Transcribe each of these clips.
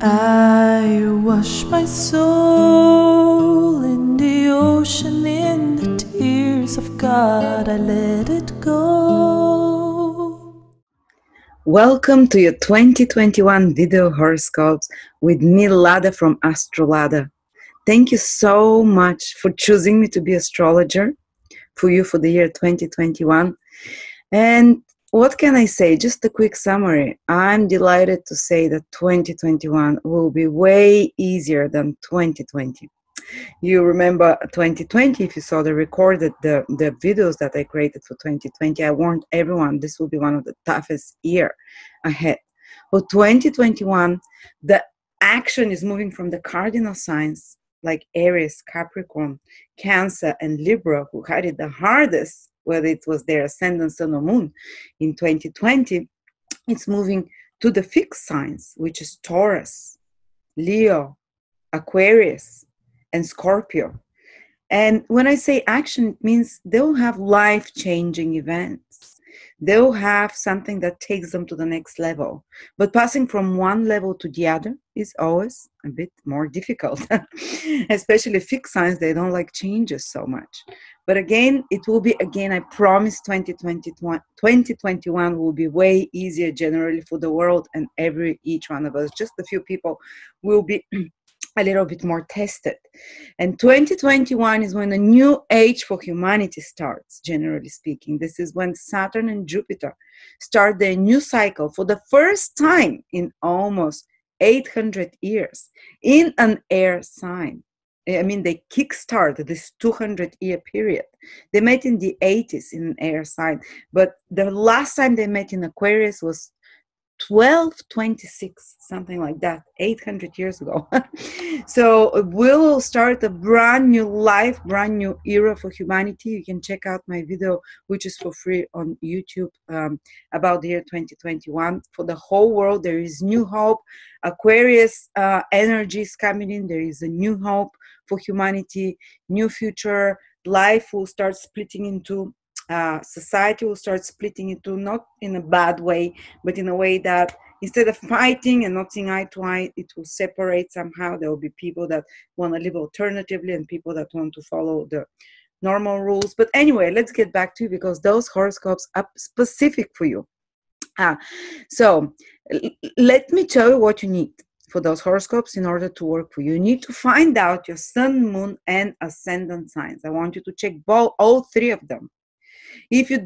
I wash my soul in the ocean, in the tears of God, I let it go. Welcome to your 2021 video horoscopes with me, Lada from Astrolada. Thank you so much for choosing me to be astrologer for you for the year 2021. And what can I say? Just a quick summary. I'm delighted to say that 2021 will be way easier than 2020. You remember 2020, if you saw the videos that I created for 2020, I warned everyone this will be one of the toughest year ahead. For 2021, the action is moving from the cardinal signs like Aries, Capricorn, Cancer, and Libra, who had it the hardest, whether it was their ascendant, sun, or moon in 2020. It's moving to the fixed signs, which is Taurus, Leo, Aquarius, and Scorpio. And when I say action, it means they'll have life-changing events. They'll have something that takes them to the next level. But passing from one level to the other is always a bit more difficult. Especially fixed signs, they don't like changes so much. But again, it will be, I promise 2021 will be way easier generally for the world and each one of us. Just a few people will be a little bit more tested. And 2021 is when a new age for humanity starts, generally speaking. This is when Saturn and Jupiter start their new cycle for the first time in almost 800 years in an air sign. I mean, they kickstart this 200-year period. They met in the 80s in an air sign, but the last time they met in Aquarius was 1226, something like that, 800 years ago. So we'll start a brand new life, brand new era for humanity. You can check out my video, which is for free on YouTube, about the year 2021. For the whole world, there is new hope. Aquarius energy is coming in. There is a new hope for humanity, new future. Life will start splitting into society will start splitting into, not in a bad way, but in a way that instead of fighting and not seeing eye to eye, it will separate somehow. There will be people that want to live alternatively and people that want to follow the normal rules. But anyway, let's get back to you because those horoscopes are specific for you. So let me tell you what you need for those horoscopes in order to work for you. You need to find out your sun, moon, and ascendant signs. I want you to check all three of them. If you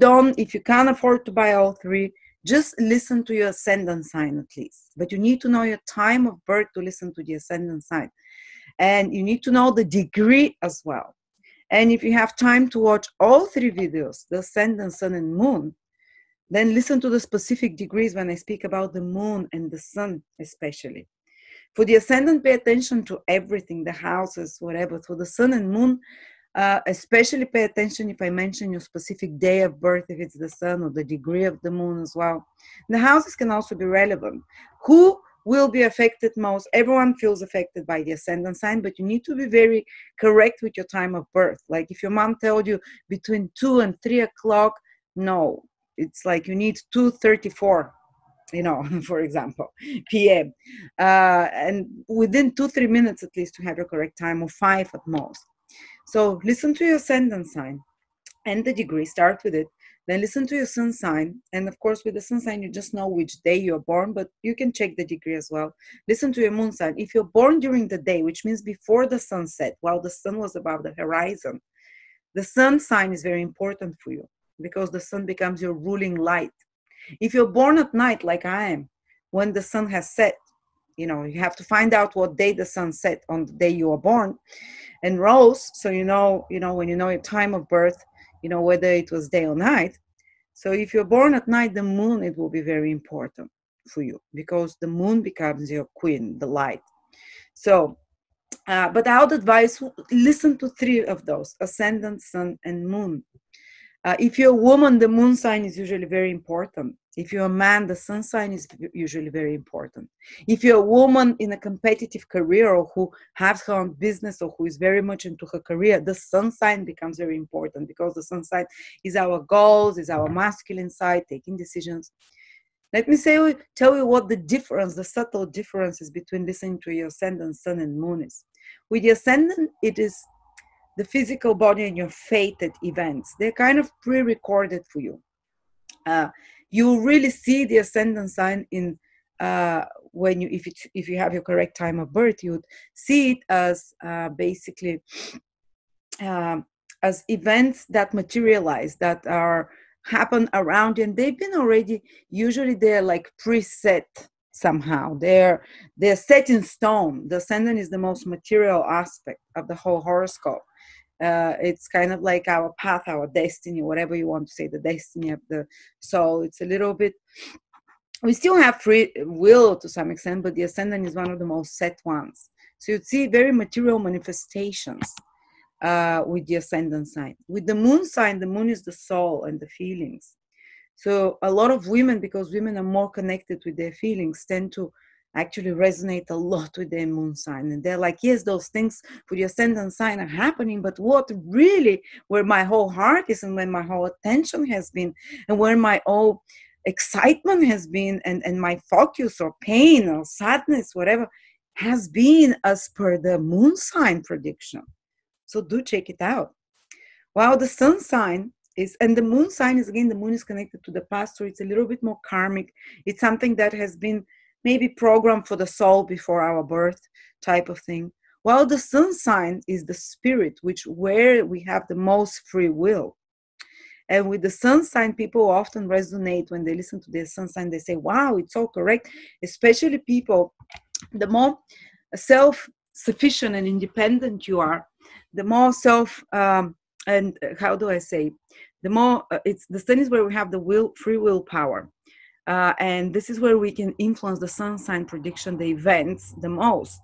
can't afford to buy all three, just listen to your ascendant sign at least. But you need to know your time of birth to listen to the ascendant sign. And you need to know the degree as well. And if you have time to watch all three videos, the ascendant, sun, and moon, then listen to the specific degrees when I speak about the moon and the sun especially. For the ascendant, pay attention to everything, the houses, whatever. For the sun and moon, especially pay attention if I mention your specific day of birth, if it's the sun, or the degree of the moon as well. The houses can also be relevant. Who will be affected most? Everyone feels affected by the ascendant sign, but you need to be very correct with your time of birth. Like if your mom told you between 2 and 3 o'clock, no, it's like you need 2:34. For example, p.m. And within 2-3 minutes at least to have your correct time, or 5 at most. So listen to your ascendant sign and the degree, start with it. Then listen to your sun sign. And of course, with the sun sign, you just know which day you're born, but you can check the degree as well. Listen to your moon sign. If you're born during the day, which means before the sun set, while the sun was above the horizon, the sun sign is very important for you because the sun becomes your ruling light. If you're born at night, like I am, when the sun has set, you have to find out what day the sun set on the day you were born and rose. So when you know your time of birth, whether it was day or night. So if you're born at night, the moon, it will be very important for you because the moon becomes your queen, the light. So, but I would advise, listen to 3 of those, ascendant, sun, and moon. If you're a woman, the moon sign is usually very important. If you're a man, the sun sign is usually very important. If you're a woman in a competitive career or who has her own business or who is very much into her career, the sun sign becomes very important because the sun sign is our goals, is our masculine side, taking decisions. Let me tell you what the difference, the subtle differences between listening to your ascendant, sun, and moon is. With the ascendant, it is the physical body and your fated events. They're kind of pre-recorded for you. You really see the ascendant sign in when you, if you have your correct time of birth, you would see it as basically as events that materialize, that are happen around you, and they've been already, usually they're like preset somehow. They're set in stone. The ascendant is the most material aspect of the whole horoscope. It's kind of like our path, our destiny, whatever you want to say, the destiny of the soul. It's a little bit, we still have free will to some extent, but the ascendant is one of the most set ones. So you'd see very material manifestations with the ascendant sign. With the moon sign, the moon is the soul and the feelings. So a lot of women, because women are more connected with their feelings, tend to actually resonate a lot with their moon sign. And they're like, yes, those things for the ascendant sign are happening, but what really, where my whole heart is and where my whole attention has been and where my whole excitement has been and my focus or pain or sadness, whatever, has been as per the moon sign prediction. So do check it out. While the sun sign is, and the moon sign is, again, the moon is connected to the past, so it's a little bit more karmic. It's something that has been maybe programmed for the soul before our birth type of thing. While the sun sign is the spirit, where we have the most free will. And with the sun sign, people often resonate when they listen to their sun sign. They say, wow, it's so correct. Especially people, the more self-sufficient and independent you are, the more and how do I say, the more it's the sun is where we have the free will power. And this is where we can influence the sun sign prediction, the events, the most.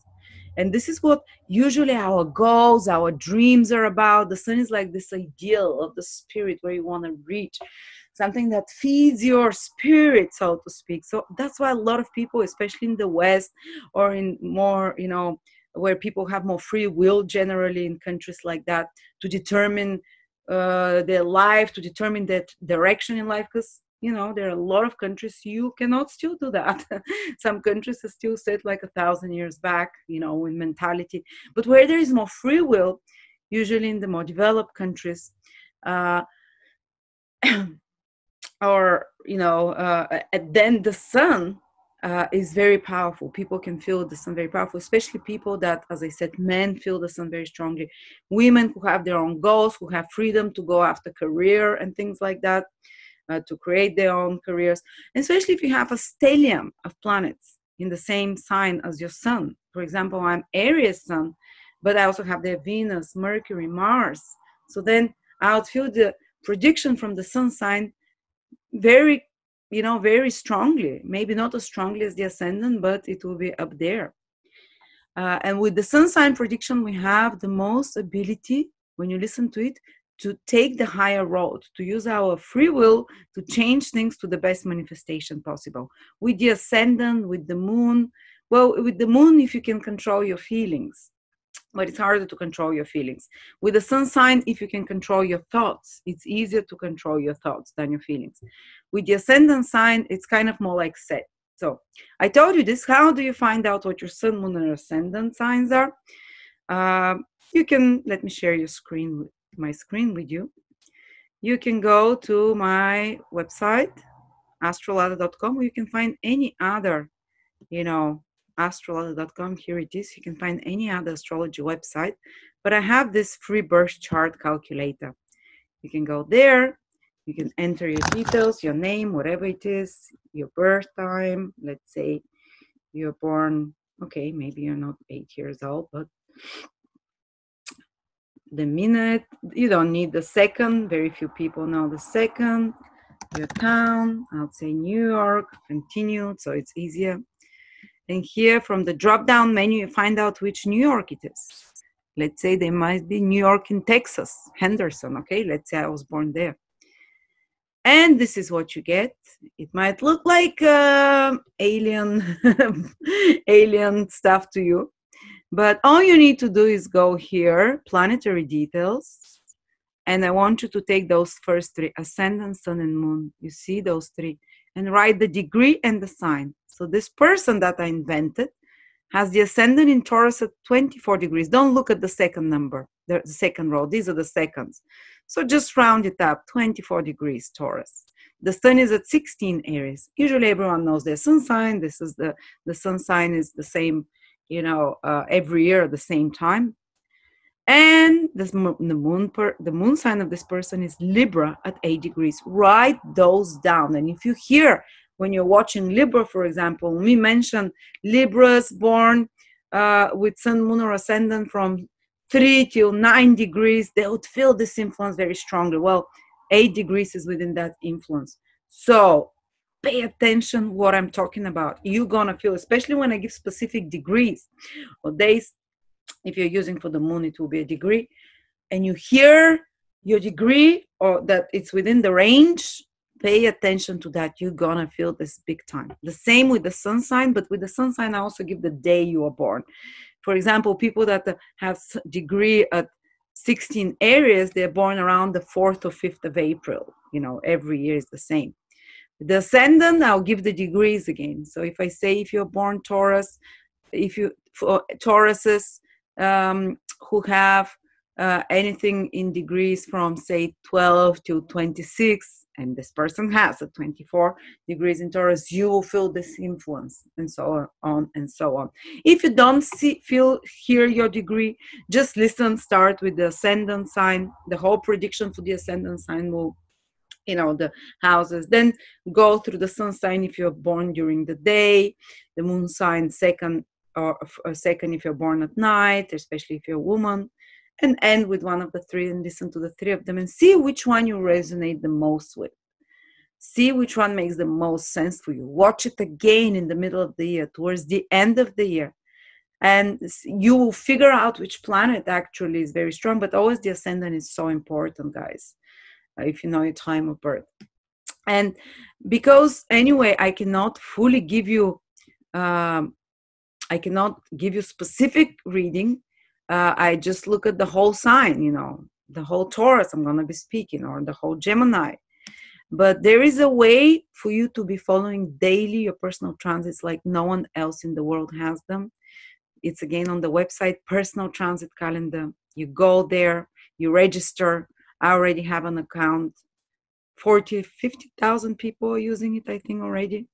And this is what usually our goals, our dreams are about. The sun is like this ideal of the spirit where you want to reach, something that feeds your spirit, so to speak. So that's why a lot of people, especially in the West or in more, where people have more free will generally in countries like that, to determine their life, to determine that direction in life, because there are a lot of countries you cannot still do that. Some countries are still set like 1,000 years back, in mentality. But where there is more free will, usually in the more developed countries, or then the sun is very powerful. People can feel the sun very powerful, especially people that, as I said, men feel the sun very strongly. Women who have their own goals, who have freedom to go after career and things like that, to create their own careers. And especially if you have a stellium of planets in the same sign as your sun. For example, I'm Aries sun, but I also have their Venus, Mercury, Mars. So then I would feel the prediction from the sun sign very, very strongly. Maybe not as strongly as the ascendant, but it will be up there. And with the sun sign prediction, we have the most ability, when you listen to it, to take the higher road, to use our free will to change things to the best manifestation possible. With the ascendant, with the moon, well, with the moon, if you can control your feelings, but it's harder to control your feelings. With the sun sign, if you can control your thoughts, it's easier to control your thoughts than your feelings. With the ascendant sign, it's kind of more like set. So I told you this. How do you find out what your sun, moon, and ascendant signs are? You can, let me share my screen with you. You can go to my website, astrolada.com, where you can find any other, astrolada.com. Here it is. You can find any other astrology website, but I have this free birth chart calculator. You can go there. You can enter your details, your name, whatever it is, your birth time. Let's say you're born, okay, maybe you're not 8 years old, but the minute, you don't need the second. Very few people know the second. Your town, I'll say New York, continued, so it's easier. And here from the drop-down menu, you find out which New York it is. Let's say there might be New York in Texas, Henderson, okay? Let's say I was born there. And this is what you get. It might look like alien, alien stuff to you. But all you need to do is go here, planetary details. And I want you to take those first three, ascendant, sun, and moon. You see those three. and write the degree and the sign. So this person that I invented has the ascendant in Taurus at 24 degrees. Don't look at the second number, the second row. These are the seconds. So just round it up, 24 degrees Taurus. The sun is at 16 Aries. Usually everyone knows their sun sign. This is the sun sign is the same, every year at the same time. And the moon sign of this person is Libra at 8 degrees. Write those down. And if you hear when you're watching Libra, for example, we mentioned Libras born with sun, moon, or ascendant from 3 till 9 degrees, they would feel this influence very strongly. Well, 8 degrees is within that influence. So pay attention what I'm talking about. You're going to feel, especially when I give specific degrees or days. If you're using for the moon, it will be a degree. And you hear your degree or that it's within the range, pay attention to that. You're going to feel this big time. The same with the sun sign, but with the sun sign, I also give the day you were born. For example, people that have degree at 16 Aries, they're born around the 4th or 5th of April. Every year is the same. The ascendant, I'll give the degrees again. So if I say if you're born Taurus, for Tauruses who have anything in degrees from say 12 to 26, and this person has a 24 degrees in Taurus, you will feel this influence, and so on and so on. If you don't hear your degree, just listen. Start with the ascendant sign. The whole prediction for the ascendant sign will, the houses. Then go through the sun sign if you're born during the day, the moon sign second, or a second if you're born at night, especially if you're a woman, and end with one of the three and listen to the three of them and see which one you resonate the most with. See which one makes the most sense for you. Watch it again in the middle of the year, towards the end of the year. And you will figure out which planet actually is very strong, but always the ascendant is so important, guys, if you know your time of birth. And because anyway, I cannot fully give you specific reading. I just look at the whole sign, the whole Taurus I'm going to be speaking, or the whole Gemini. But there is a way for you to be following daily your personal transits like no one else in the world has them. It's again on the website, Personal Transit Calendar. You go there, you register. I already have an account. 50,000 people are using it, I think, already.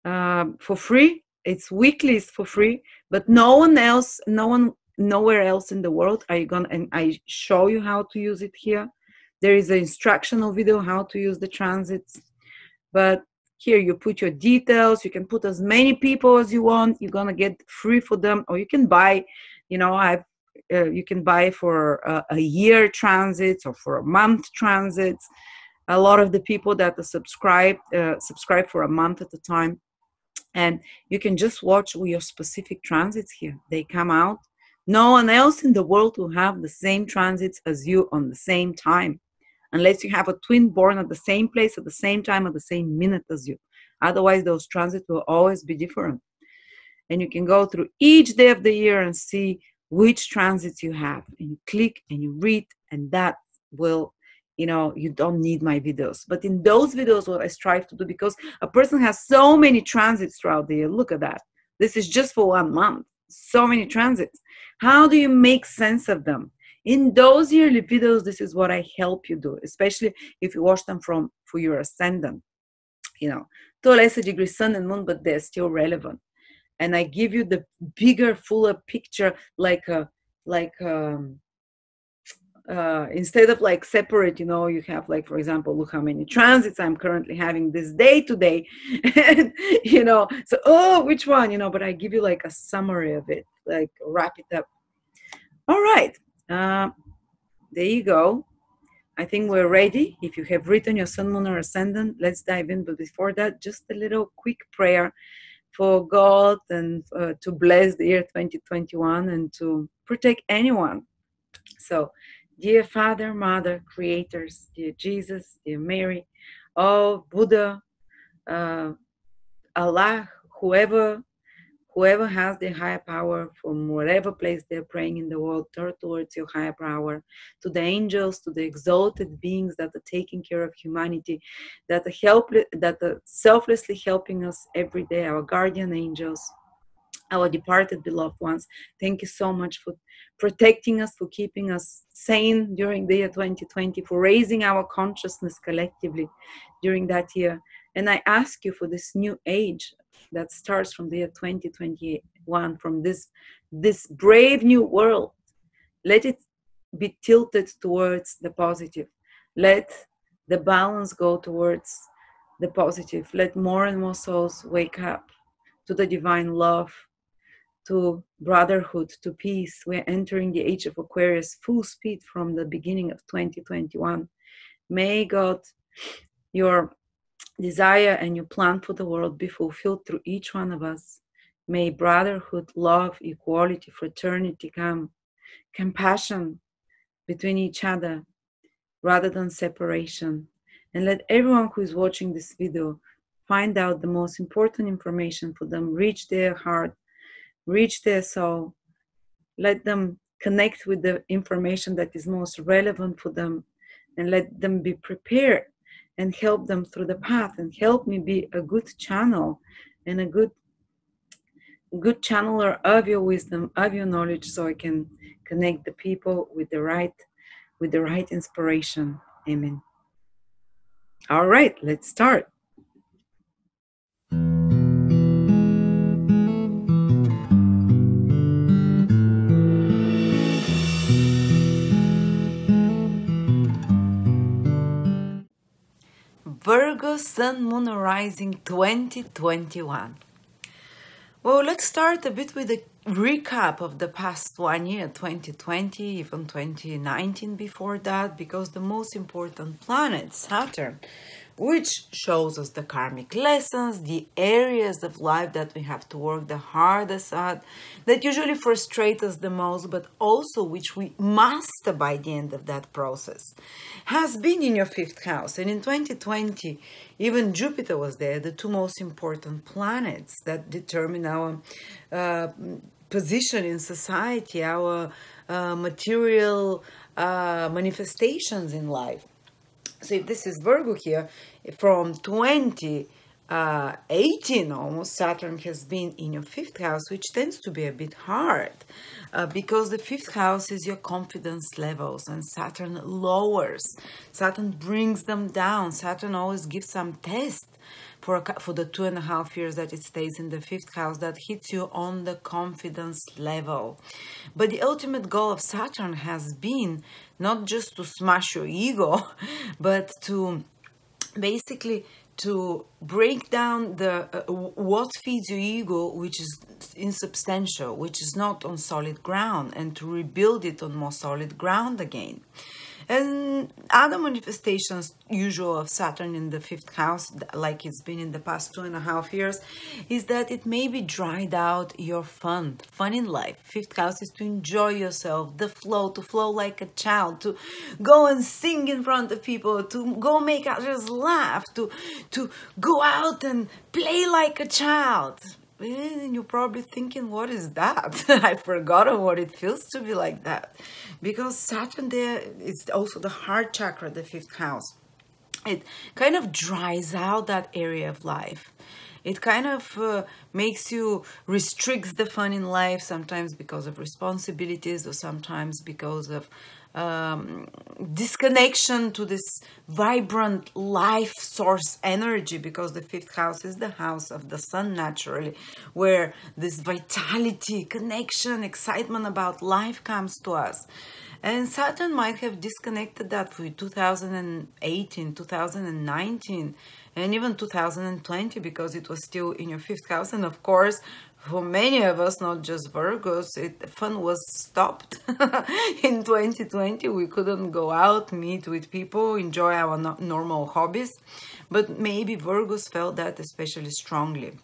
For free. It's weekly, it's for free, but nowhere else in the world are you gonna, and I show you how to use it here. There is an instructional video how to use the transits, but here you put your details. You can put as many people as you want. You're gonna get free for them, or you can buy, you can buy for a year transits or for a month transits. A lot of the people that are subscribe for a month at a time. And you can just watch your specific transits here. They come out. No one else in the world will have the same transits as you on the same time, unless you have a twin born at the same place, at the same time, at the same minute as you. Otherwise, those transits will always be different. And you can go through each day of the year and see which transits you have. And you click and you read, and that will, you don't need my videos. But in those videos, what I strive to do, because a person has so many transits throughout the year, look at that. This is just for 1 month. So many transits. How do you make sense of them? In those yearly videos, this is what I help you do, especially if you watch them for your ascendant. To a lesser degree, sun and moon, but they're still relevant. And I give you the bigger, fuller picture, instead of like separate, you have like, for example, look how many transits I'm currently having this day today. And, so, which one, but I give you like a summary of it, like wrap it up. All right. There you go. I think we're ready. If you have written your sun, moon, or ascendant, let's dive in. But before that, just a little quick prayer for God and to bless the year 2021 and to protect anyone. So, dear Father, Mother, Creators, dear Jesus, dear Mary, Buddha, Allah, whoever Whoever has their higher power from whatever place they're praying in the world, turn towards your higher power, to the angels, to the exalted beings that are taking care of humanity, that are selflessly helping us every day, our guardian angels, our departed beloved ones. Thank you so much for protecting us, for keeping us sane during the year 2020, for raising our consciousness collectively during that year. And I ask you for this new age that starts from the year 2021, from this brave new world. Let it be tilted towards the positive. Let the balance go towards the positive. Let more and more souls wake up to the divine love, to brotherhood, to peace. We're entering the age of Aquarius full speed from the beginning of 2021. May God, your desire and your plan for the world be fulfilled through each one of us. May brotherhood, love, equality, fraternity come, compassion between each other rather than separation. And let everyone who is watching this video find out the most important information for them, reach their heart, reach their soul. Let them connect with the information that is most relevant for them, and let them be prepared and help them through the path, and help me be a good channel and a good channeler of your wisdom, of your knowledge, so I can connect the people with the right inspiration. Amen. All right, let's start. Virgo Sun, Moon, Rising 2021. Well, let's start a bit with a recap of the past 1 year, 2020, even 2019 before that, because the most important planet, Saturn, which shows us the karmic lessons, the areas of life that we have to work the hardest at, that usually frustrate us the most, but also which we master by the end of that process, has been in your 5th house. And in 2020, even Jupiter was there, the two most important planets that determine our position in society, our material manifestations in life. So if this is Virgo here, from 2018 almost, Saturn has been in your 5th house, which tends to be a bit hard because the 5th house is your confidence levels, and Saturn lowers. Saturn brings them down. Saturn always gives some test for the 2.5 years that it stays in the 5th house, that hits you on the confidence level. But the ultimate goal of Saturn has been not just to smash your ego, but to basically to break down the what feeds your ego, which is insubstantial, which is not on solid ground, and to rebuild it on more solid ground again. And other manifestations usual of Saturn in the 5th house, like it's been in the past 2.5 years, is that it maybe dried out your fun in life. 5th house is to enjoy yourself, the flow, to flow like a child, to go and sing in front of people, to go make others laugh, to go out and play like a child. And you're probably thinking, what is that? I've forgotten what it feels to be like that. Because Saturn there is also the heart chakra, the 5th house. It kind of dries out that area of life. It kind of restricts the fun in life, sometimes because of responsibilities, or sometimes because of disconnection to this vibrant life source energy, because the 5th house is the house of the sun naturally, where this vitality, connection, excitement about life comes to us. And Saturn might have disconnected that for 2018, 2019, and even 2020, because it was still in your 5th house. And of course, for many of us, not just Virgos, fun was stopped. In 2020, we couldn't go out, meet with people, enjoy our normal hobbies. But maybe Virgos felt that especially strongly.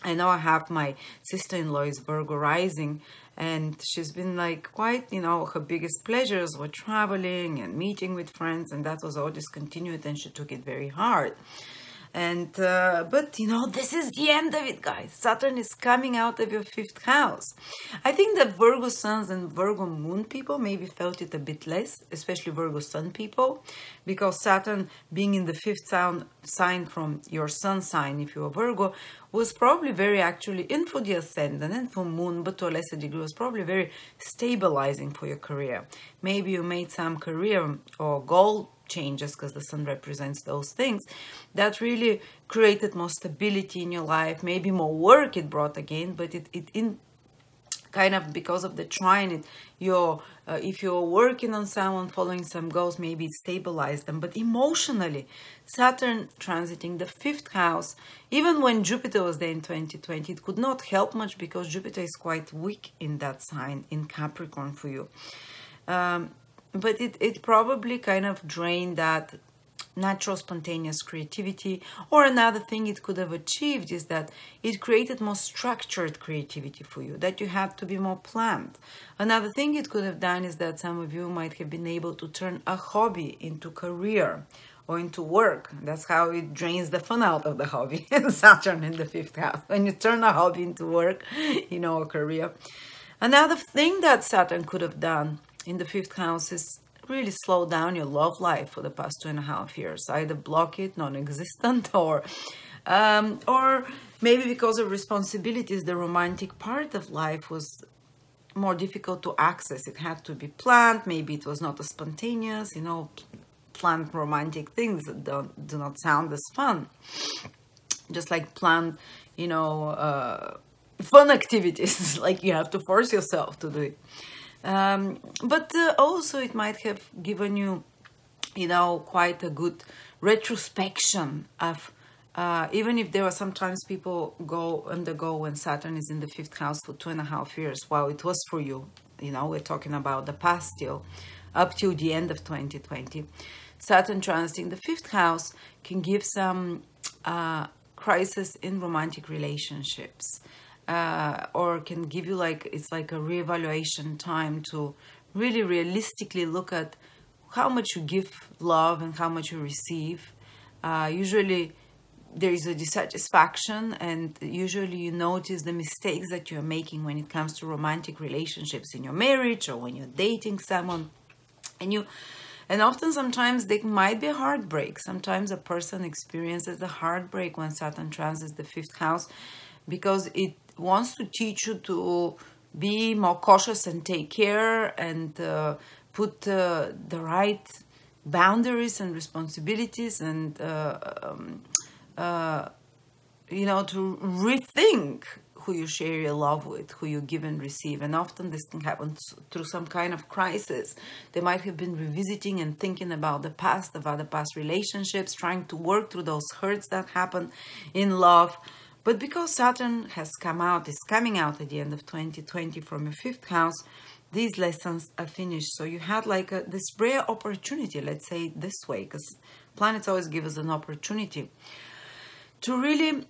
I know I have my sister-in-law is Virgo rising, and she's been like quite, her biggest pleasures were traveling and meeting with friends, and that was all discontinued, and she took it very hard. And but you know, this is the end of it, guys. Saturn is coming out of your 5th house. I think that Virgo suns and Virgo moon people maybe felt it a bit less, especially Virgo sun people, because Saturn being in the 5th sign from your sun sign, if you're Virgo, was probably very actually, in for the ascendant and for moon, but to a lesser degree, was probably very stabilizing for your career. Maybe you made some career or goal changes, because the sun represents those things, that really created more stability in your life. Maybe more work it brought again, but it in kind of, because of the trine, if you're working on someone, following some goals, maybe it stabilized them. But emotionally, Saturn transiting the 5th house, even when Jupiter was there in 2020, it could not help much, because Jupiter is quite weak in that sign, in Capricorn for you. But it probably kind of drained that natural spontaneous creativity. Or another thing it could have achieved is that it created more structured creativity for you, that you had to be more planned. Another thing it could have done is that some of you might have been able to turn a hobby into career or into work. That's how it drains the fun out of the hobby. Saturn in the 5th house. When you turn a hobby into work, you know, a career. Another thing that Saturn could have done in the 5th house is really slow down your love life for the past 2.5 years. Either block it, non-existent, or maybe because of responsibilities, the romantic part of life was more difficult to access. It had to be planned. Maybe it was not as spontaneous. You know, planned romantic things do not sound as fun. Just like planned, you know, fun activities, like you have to force yourself to do it. But also it might have given you, you know, quite a good retrospection of, even if there are sometimes people undergo when Saturn is in the 5th house for 2.5 years, while it was for you, you know, we're talking about the past still, up to the end of 2020. Saturn transiting the 5th house can give some crisis in romantic relationships. Or can give you it's like a reevaluation time to really realistically look at how much you give love and how much you receive. Usually there is a dissatisfaction, and usually you notice the mistakes that you're making when it comes to romantic relationships in your marriage or when you're dating someone. And often sometimes there might be a heartbreak. Sometimes a person experiences a heartbreak when Saturn transits the 5th house, because it wants to teach you to be more cautious and take care and put the right boundaries and responsibilities, and you know, to rethink who you share your love with, who you give and receive. And often this can happen through some kind of crisis. They might have been revisiting and thinking about the past, about the past relationships, trying to work through those hurts that happen in love. But because Saturn is coming out at the end of 2020 from your 5th house, these lessons are finished. So you had this rare opportunity, let's say it this way, because planets always give us an opportunity to really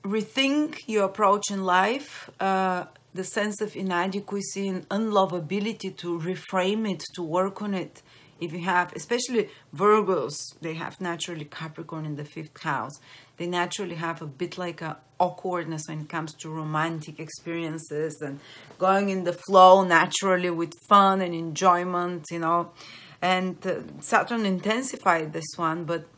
rethink your approach in life, the sense of inadequacy and unlovability, to reframe it, to work on it. If you have, especially Virgos, they have naturally Capricorn in the 5th house. They naturally have a bit like a awkwardness when it comes to romantic experiences and going in the flow naturally with fun and enjoyment, you know. And Saturn intensified this one, but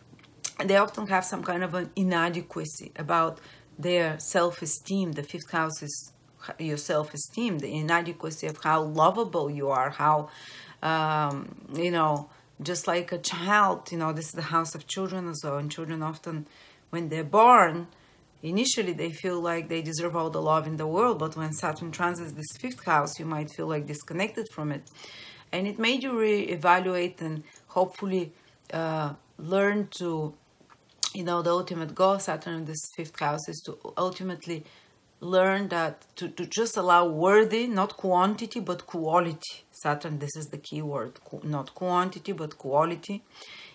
they often have some kind of an inadequacy about their self-esteem. The 5th house is your self-esteem, the inadequacy of how lovable you are, how you know, just like a child, you know, this is the house of children as well. And children often, when they're born, initially they feel like they deserve all the love in the world. But when Saturn transits this 5th house, you might feel like disconnected from it. And it made you reevaluate and hopefully learn to, you know, the ultimate goal of Saturn in this 5th house is to ultimately learn that to just allow worthy, not quantity, but quality. Saturn, this is the key word, not quantity, but quality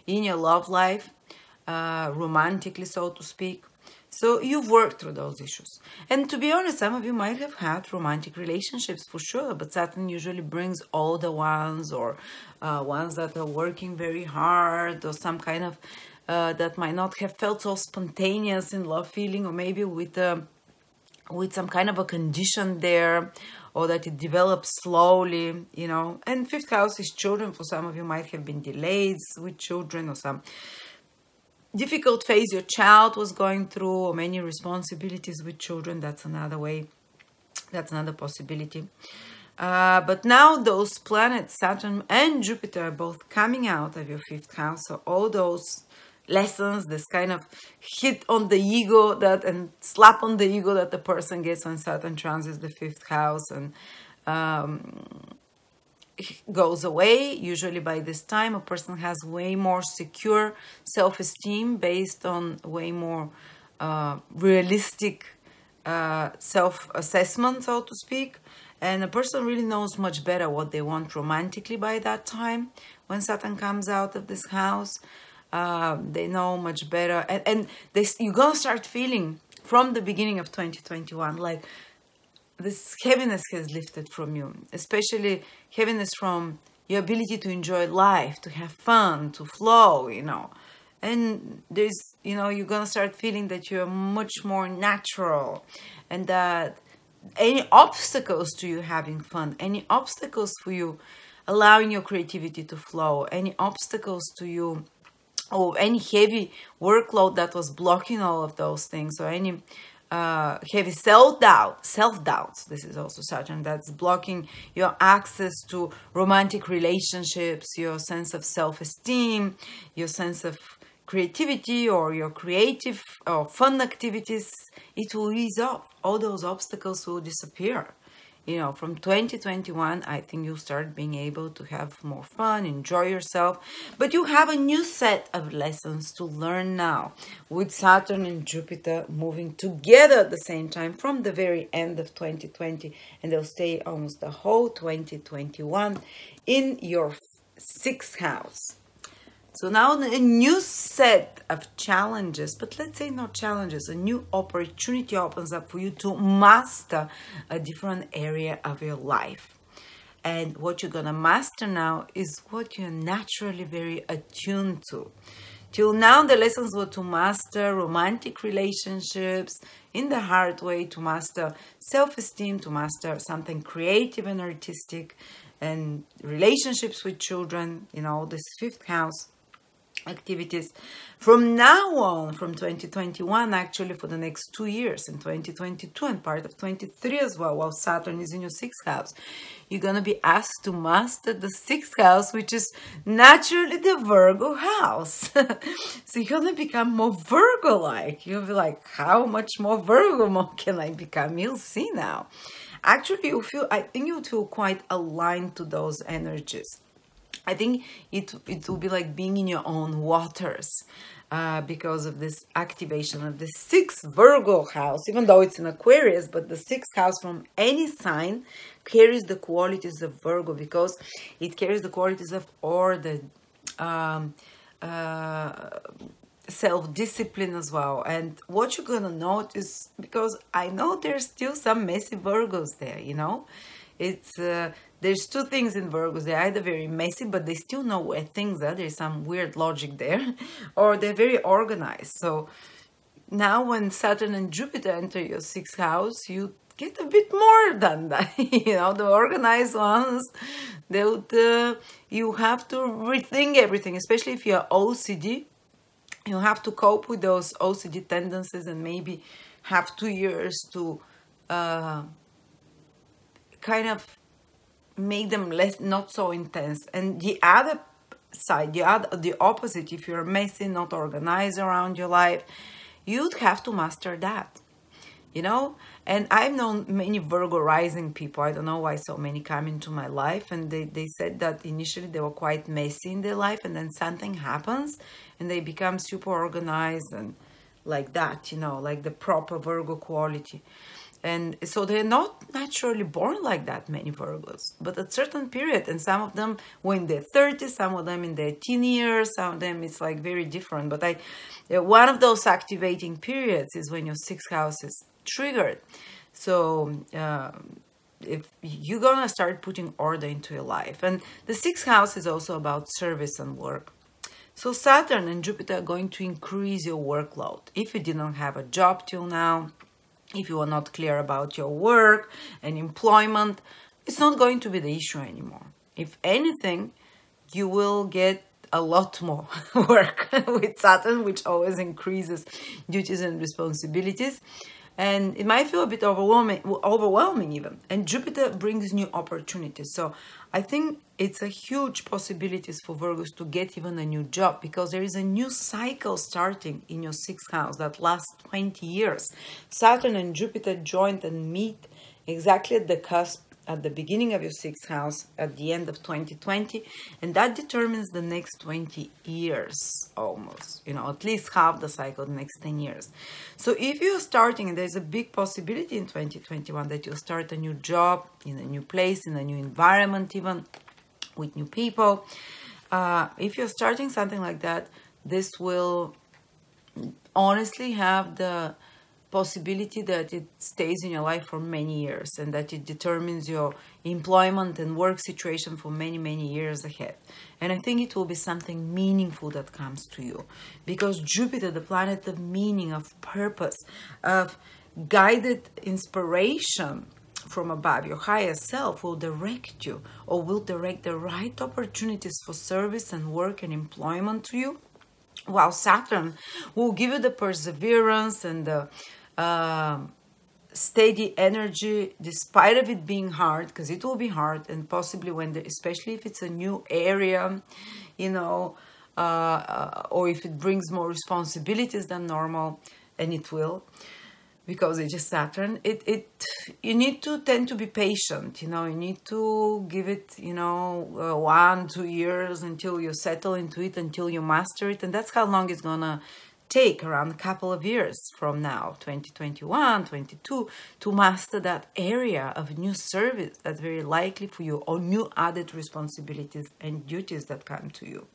in your love life, romantically, so to speak, So you've worked through those issues. And to be honest, some of you might have had romantic relationships for sure, but Saturn usually brings older ones, or ones that are working very hard, or some kind of that might not have felt so spontaneous in love feeling, or maybe with some kind of a condition there, or that it develops slowly, you know. And fifth house is children. For some of you might have been delays with children, or some difficult phase your child was going through, or many responsibilities with children. That's another way. That's another possibility. But now those planets, Saturn and Jupiter, are both coming out of your fifth house. So all those lessons, this kind of hit on the ego and slap on the ego that the person gets when Saturn transits the fifth house and goes away. Usually by this time, a person has way more secure self-esteem based on way more realistic self-assessment, so to speak. And a person really knows much better what they want romantically by that time. When Saturn comes out of this house, they know much better. And you're going to start feeling from the beginning of 2021, like this heaviness has lifted from you, especially heaviness from your ability to enjoy life, to have fun, to flow, you know. And there's, you know, you're going to start feeling that you're much more natural, and that any obstacles to you having fun, any obstacles for you allowing your creativity to flow, any obstacles to you, or any heavy workload that was blocking all of those things, or any heavy self-doubts, this is also Saturn, that's blocking your access to romantic relationships, your sense of self-esteem, your sense of creativity, or your creative or fun activities, it will ease off. All those obstacles will disappear. You know, from 2021, I think you'll start being able to have more fun, enjoy yourself. But you have a new set of lessons to learn now, with Saturn and Jupiter moving together at the same time from the very end of 2020. And they'll stay almost the whole 2021 in your sixth house. So now a new set of challenges, but let's say not challenges, a new opportunity opens up for you to master a different area of your life. And what you're going to master now is what you're naturally very attuned to. Till now, the lessons were to master romantic relationships in the hard way, to master self-esteem, to master something creative and artistic, and relationships with children, you know, this fifth house activities. From now on, from 2021, actually for the next 2 years, in 2022 and part of 23 as well, while Saturn is in your sixth house, you're going to be asked to master the sixth house, which is naturally the Virgo house. So you're going to become more Virgo-like. You'll be like, how much more Virgo can I become? You'll see now. Actually, I think you'll feel quite aligned to those energies. I think it will be like being in your own waters because of this activation of the sixth Virgo house, even though it's in Aquarius, but the sixth house from any sign carries the qualities of Virgo, because it carries the qualities of order, self-discipline as well. And what you're going to notice, because I know there's still some messy Virgos there, you know, it's there's two things in Virgos. They're either very messy, but they still know where things are. There's some weird logic there, or they're very organized. So now when Saturn and Jupiter enter your sixth house, you get a bit more than that. You know, the organized ones, they would, you have to rethink everything, especially if you're OCD. You have to cope with those OCD tendencies and maybe have 2 years to kind of make them not so intense. And the other side, the opposite, if you're messy, not organized around your life, you'd have to master that, you know. And I've known many Virgo rising people. I don't know why so many come into my life, and they said that initially they were quite messy in their life, and then something happens and they become super organized and like that, you know, like the proper Virgo quality. And so they're not naturally born like that, many Virgos, but at certain period, and some of them were in their 30s, some of them in their teen years, some of them it's like very different. But one of those activating periods is when your sixth house is triggered. So if you're gonna start putting order into your life, and the sixth house is also about service and work. So Saturn and Jupiter are going to increase your workload. If you didn't have a job till now, if you are not clear about your work and employment, it's not going to be the issue anymore. If anything, you will get a lot more work with Saturn, which always increases duties and responsibilities. And it might feel a bit overwhelming even. And Jupiter brings new opportunities. So I think it's a huge possibilities for Virgos to get even a new job, because there is a new cycle starting in your sixth house that lasts 20 years. Saturn and Jupiter join and meet exactly at the cusp, at the beginning of your sixth house, at the end of 2020, and that determines the next 20 years almost, at least half the cycle, the next 10 years. So if you're starting, and there's a big possibility in 2021 that you'll start a new job in a new place, in a new environment, even with new people. If you're starting something like that, this will honestly have the possibility that it stays in your life for many years, and that it determines your employment and work situation for many, many years ahead. And I think it will be something meaningful that comes to you, because Jupiter, the planet of meaning, of purpose, of guided inspiration from above, your higher self will direct you, or will direct the right opportunities for service and work and employment to you, while Saturn will give you the perseverance and the steady energy, despite of it being hard, because it will be hard, and possibly especially if it's a new area, or if it brings more responsibilities than normal, and it will, because it's just Saturn. You need to tend to be patient. You need to give it 1-2 years until you settle into it, until you master it, and that's how long it's gonna take, around a couple of years from now, 2021, 22, to master that area of new service that's very likely for you, or new added responsibilities and duties that come to you.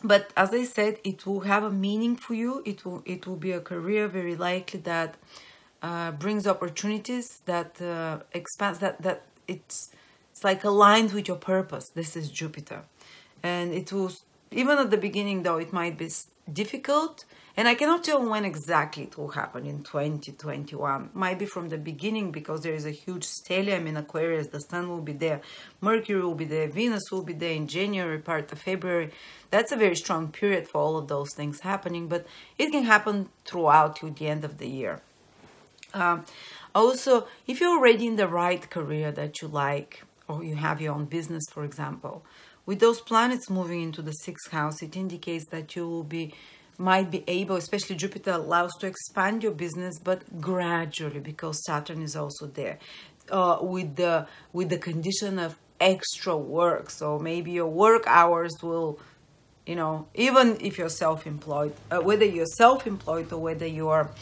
But as I said, it will have a meaning for you. It will be a career very likely that brings opportunities, that expands, that it's like aligned with your purpose. This is Jupiter. And it will, even at the beginning though, it might be difficult, and I cannot tell when exactly it will happen in 2021. Might be from the beginning, because there is a huge stellium in Aquarius. The Sun will be there, Mercury will be there, Venus will be there in January, part of February. That's a very strong period for all of those things happening, but it can happen throughout to the end of the year. Also, if you're already in the right career that you like, or you have your own business, for example, with those planets moving into the sixth house, it indicates that you might be able, especially Jupiter allows to expand your business, but gradually, because Saturn is also there, with the condition of extra work. So maybe your work hours will, even if you're self-employed, whether you're self-employed or whether you are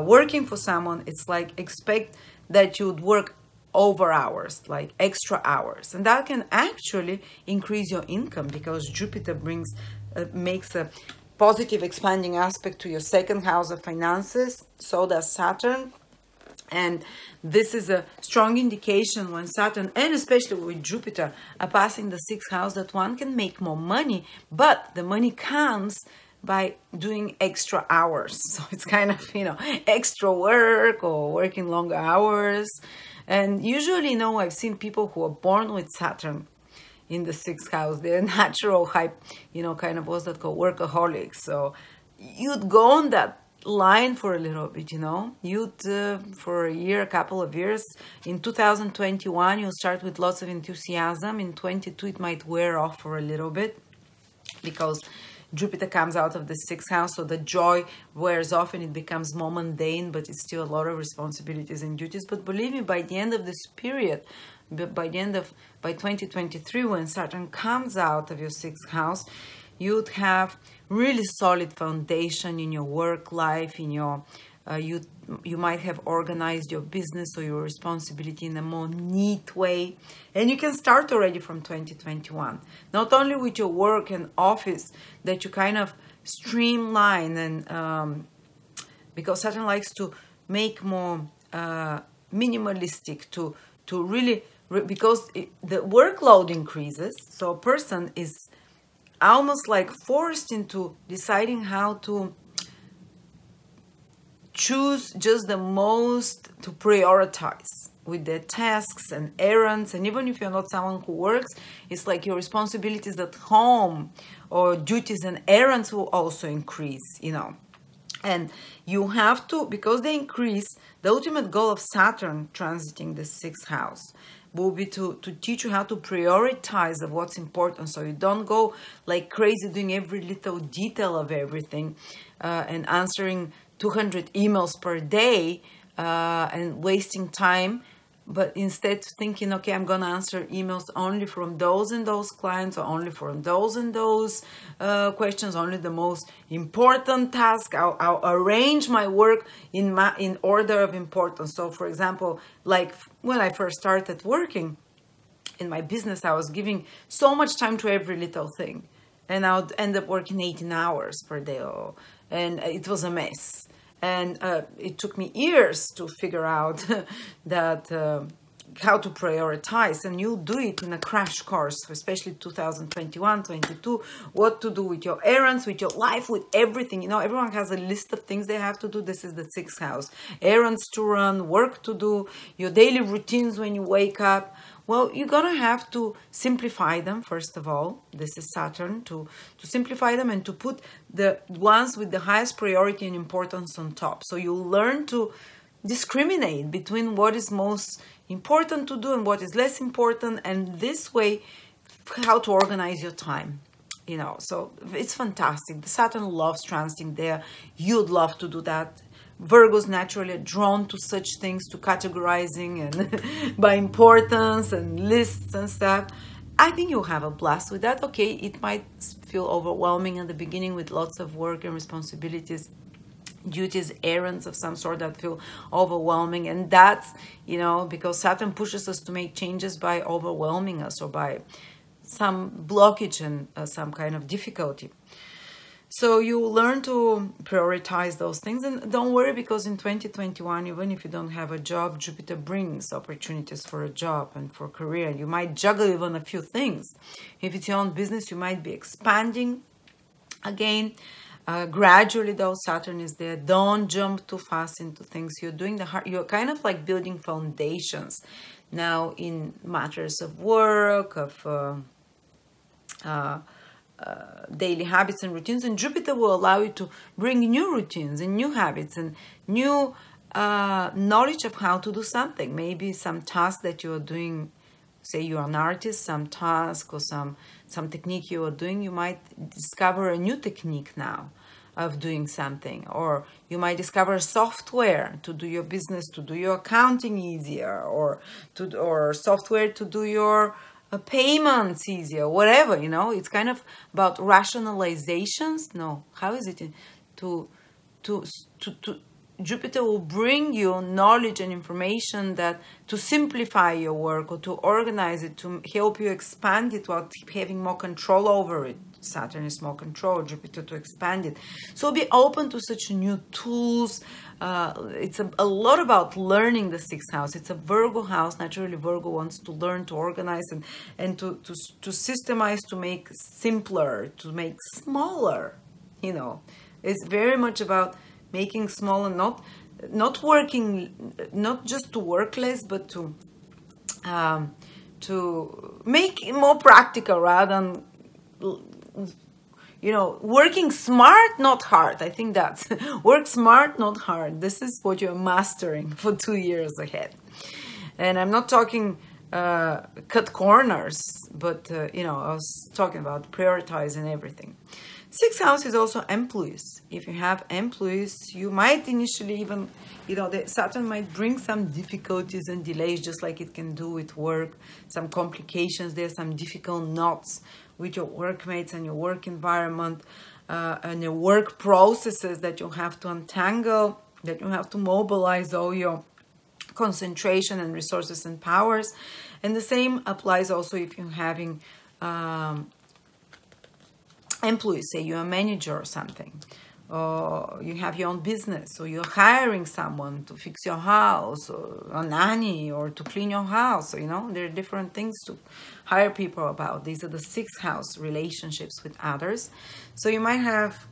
working for someone, it's like expect that you would work over hours, like extra hours, and that can actually increase your income, because Jupiter makes a positive expanding aspect to your second house of finances. So does Saturn, and this is a strong indication when Saturn, and especially with Jupiter, are passing the sixth house, that one can make more money, but the money comes by doing extra hours. So it's kind of extra work, or working longer hours. And usually, I've seen people who are born with Saturn in the sixth house. They're natural hype, kind of what's that called, workaholics. So you'd go on that line for a little bit, for a year, a couple of years. In 2021, you'll start with lots of enthusiasm. In 22, it might wear off for a little bit, because Jupiter comes out of the sixth house, so the joy wears off and it becomes more mundane, but it's still a lot of responsibilities and duties. But believe me, by the end of this period, by 2023, when Saturn comes out of your sixth house, you'd have really solid foundation in your work life, in your You might have organized your business or your responsibility in a more neat way. And you can start already from 2021. Not only with your work and office, that you kind of streamline, and because Saturn likes to make more minimalistic, to really, because the workload increases, so a person is almost like forced into deciding how to choose just the most to prioritize with their tasks and errands. And even if you're not someone who works, it's like your responsibilities at home or duties and errands will also increase, you know. And you have to, because they increase, the ultimate goal of Saturn transiting the 6th house will be to teach you how to prioritize of what's important, so you don't go like crazy doing every little detail of everything and answering 200 emails per day and wasting time, but instead thinking, okay, I'm going to answer emails only from those and those clients, or only from those and those questions, only the most important task. I'll arrange my work in order of importance. So for example, like when I first started working in my business, I was giving so much time to every little thing, and I would end up working 18 hours per day, and it was a mess. And it took me years to figure out that how to prioritize, and you'll do it in a crash course, especially 2021, 22, what to do with your errands, with your life, with everything. You know, everyone has a list of things they have to do. This is the 6th house. Errands to run, work to do, your daily routines when you wake up. Well, you're going to have to simplify them, first of all. This is Saturn, to simplify them and to put the ones with the highest priority and importance on top. So you'll learn to discriminate between what is most important to do and what is less important, and this way, how to organize your time. You know, so it's fantastic. The Saturn loves transiting there. You'd love to do that. Virgos naturally are drawn to such things, to categorizing and by importance and lists and stuff. I think you'll have a blast with that. Okay, it might feel overwhelming at the beginning with lots of work and responsibilities, duties, errands of some sort that feel overwhelming. And that's, you know, because Saturn pushes us to make changes by overwhelming us or by some blockage and some kind of difficulty. So you learn to prioritize those things, and don't worry, because in 2021, even if you don't have a job, Jupiter brings opportunities for a job and for career. You might juggle even a few things. If it's your own business, you might be expanding again. Gradually, though, Saturn is there. Don't jump too fast into things. You're doing the hard. You're kind of like building foundations now in matters of work, of daily habits and routines, and Jupiter will allow you to bring new routines and new habits and new knowledge of how to do something. Maybe some task that you are doing, say you're an artist, some task or some technique you are doing, you might discover a new technique now of doing something, or you might discover software to do your business, to do your accounting easier, or software to do your payments easier, whatever, you know. It's kind of about rationalizations. No, how is it? Jupiter will bring you knowledge and information that to simplify your work or to organize it, to help you expand it while having more control over it. Saturn is more control, Jupiter to expand it. So be open to such new tools. It's a lot about learning the 6th house. It's a Virgo house. Naturally, Virgo wants to learn, to organize, and to systemize, to make simpler, to make smaller. You know, it's very much about making smaller, not working, not just to work less, but to make it more practical rather than, you know, working smart, not hard. I think that's work smart, not hard. This is what you're mastering for 2 years ahead. And I'm not talking cut corners, but, you know, I was talking about prioritizing everything. 6th house is also employees. If you have employees, you might initially even, you know, the Saturn might bring some difficulties and delays, just like it can do with work, some complications there, some difficult knots with your workmates and your work environment and your work processes that you'll have to untangle. that you have to mobilize all your concentration and resources and powers. And the same applies also if you're having employees, say you're a manager or something, or you have your own business, or you're hiring someone to fix your house, or a nanny, or to clean your house. So, you know, there are different things to hire people about. These are the sixth house relationships with others. So you might have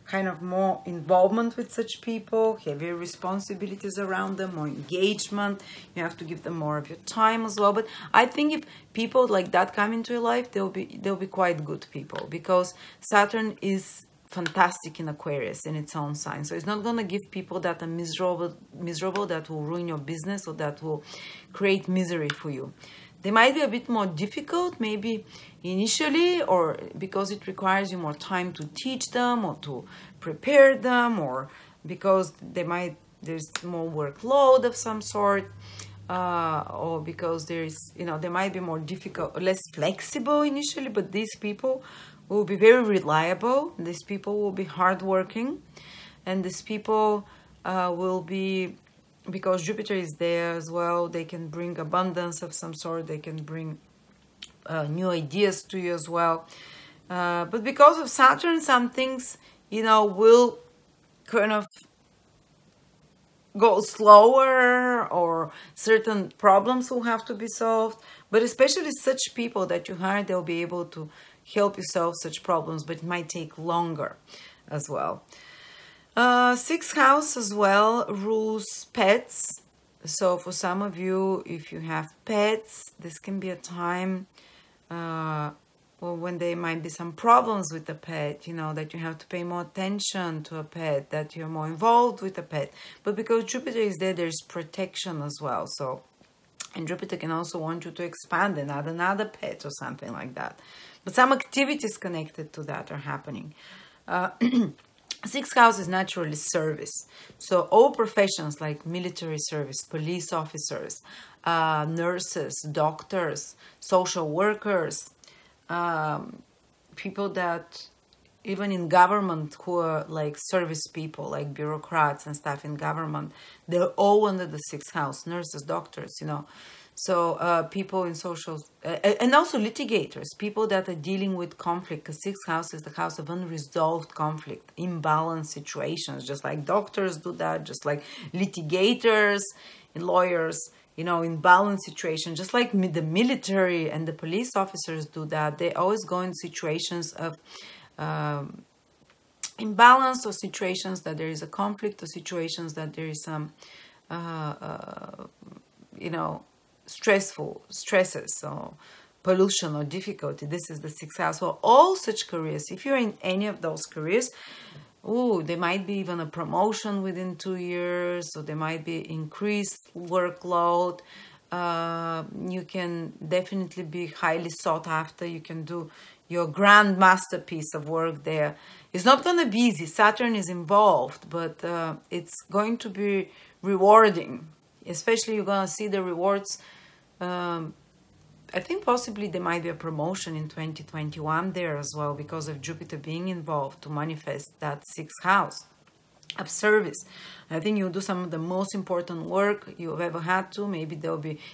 kind of more involvement with such people, heavier responsibilities around them, more engagement. You have to give them more of your time as well. But I think if people like that come into your life, they'll be quite good people, because Saturn is fantastic in Aquarius in its own sign. So it's not going to give people that are miserable, that will ruin your business, or that will create misery for you. They might be a bit more difficult, maybe initially, or because it requires you more time to teach them or to prepare them, or because there's more workload of some sort, or because they might be more difficult, less flexible initially. But these people will be very reliable. These people will be hardworking, and these people will be, because Jupiter is there as well, they can bring abundance of some sort. They can bring new ideas to you as well. But because of Saturn, some things, will kind of go slower, or certain problems will have to be solved. But especially such people that you hire, they'll be able to help you solve such problems, but it might take longer as well. Sixth house as well rules pets. So for some of you, if you have pets, this can be a time when there might be some problems with the pet, that you have to pay more attention to a pet, that you're more involved with the pet. But because Jupiter is there, there's protection as well. So, and Jupiter can also want you to expand and add another pet or something like that. But some activities connected to that are happening. Sixth house is naturally service. So all professions like military service, police officers, nurses, doctors, social workers, people that even in government who are like service people, like bureaucrats and stuff in government, they're all under the sixth house, nurses, doctors, So people in social, and also litigators, people that are dealing with conflict, because sixth house is the house of unresolved conflict, imbalanced situations, just like doctors do that, just like litigators and lawyers, in balanced situations, just like the military and the police officers do that. They always go in situations of imbalance, or situations that there is a conflict, or situations that there is some, stresses, or pollution, or difficulty. This is the sixth house. So all such careers, if you're in any of those careers, there might be even a promotion within 2 years, or there might be increased workload. You can definitely be highly sought after. You can do your grand masterpiece of work there. It's not going to be easy. Saturn is involved, but it's going to be rewarding. Especially you're going to see the rewards. I think possibly there might be a promotion in 2021 there as well, because of Jupiter being involved to manifest that sixth house of service. I think you'll do some of the most important work you've ever had to. Maybe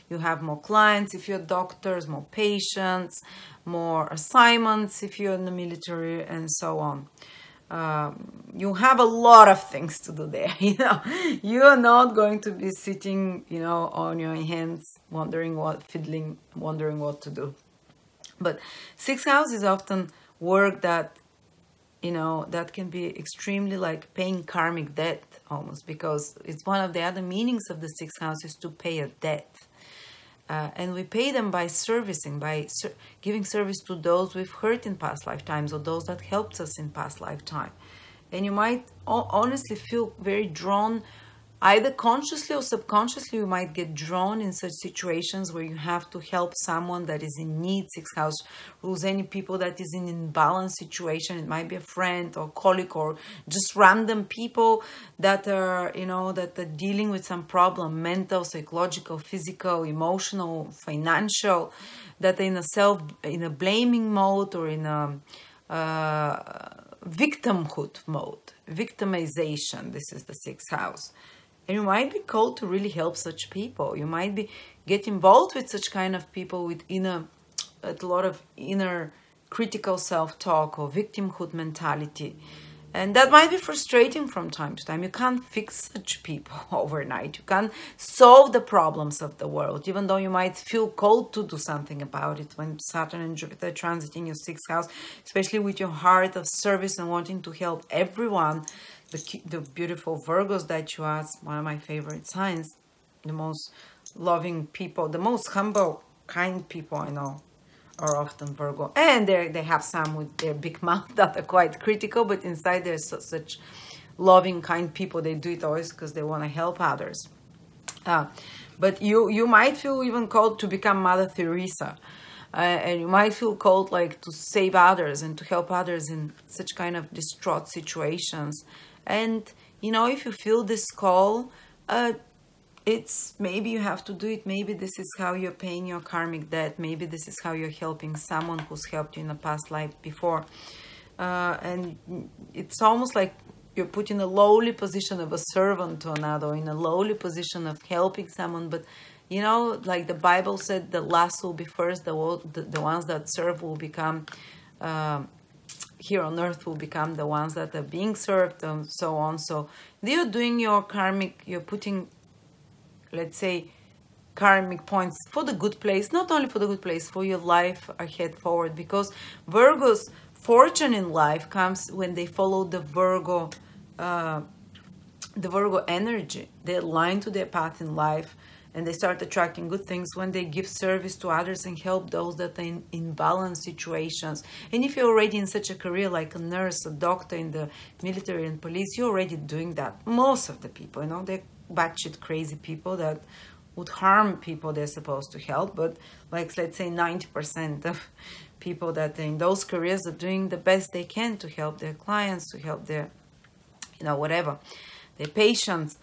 you have more clients if you're doctors, more patients, more assignments if you're in the military, and so on. You have a lot of things to do there. You are not going to be sitting, on your hands, wondering what to do. But sixth house is often work that, that can be extremely like paying karmic debt almost, because it's one of the other meanings of the sixth house is to pay a debt. And we pay them by servicing, by giving service to those we've hurt in past lifetimes, or those that helped us in past lifetime. And you might honestly feel very drawn, either consciously or subconsciously, you might get drawn in such situations where you have to help someone that is in need. Sixth house rules any people that is in imbalance situation. It might be a friend or colleague, or just random people that are, that are dealing with some problem, mental, psychological, physical, emotional, financial, that are in a blaming mode, or in a victimhood mode, victimization. This is the sixth house. And you might be called to really help such people. You might get involved with such kind of people with a lot of inner critical self-talk or victimhood mentality. And that might be frustrating from time to time. You can't fix such people overnight. You can't solve the problems of the world, even though you might feel called to do something about it when Saturn and Jupiter transit in your sixth house, especially with your heart of service and wanting to help everyone. The beautiful Virgos that you are, one of my favorite signs, the most loving people, the most humble, kind people I know are often Virgo. And they have some with their big mouth that are quite critical, but inside they're such loving, kind people. They do it always because they want to help others. But you might feel even called to become Mother Teresa. And you might feel called like to save others and to help others in such kind of distraught situations. And, you know, if you feel this call, it's maybe you have to do it. Maybe this is how you're paying your karmic debt. Maybe this is how you're helping someone who's helped you in a past life before. And it's almost like you're put in a lowly position of a servant to another, in a lowly position of helping someone. But, you know, like the Bible said, the last will be first, the ones that serve will become... here on earth will become the ones that are being served and so on. So you're doing your karmic, you're putting, let's say, karmic points for the good place, not only for the good place, for your life ahead forward, because Virgo's fortune in life comes when they follow the Virgo energy. They align to their path in life and they start attracting good things when they give service to others and help those that are in imbalanced situations. And if you're already in such a career like a nurse, a doctor in the military and police, you're already doing that. Most of the people, you know, they're batshit crazy people that would harm people they're supposed to help. But like, let's say 90% of people that are in those careers are doing the best they can to help their clients, to help their, you know, whatever, their patients.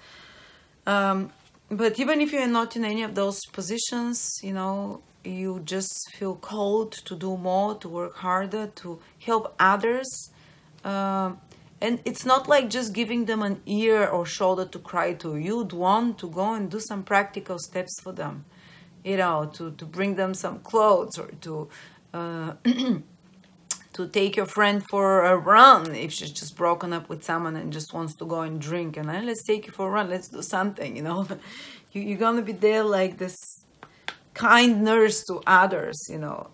But even if you're not in any of those positions, you know, you just feel called to do more, to work harder, to help others. And it's not like just giving them an ear or shoulder to cry to. You'd want to go and do some practical steps for them, you know, to bring them some clothes or to to take your friend for a run if she's just broken up with someone and just wants to go and drink. And let's take you for a run. Let's do something, you know. You're going to be there like this kind nurse to others, you know,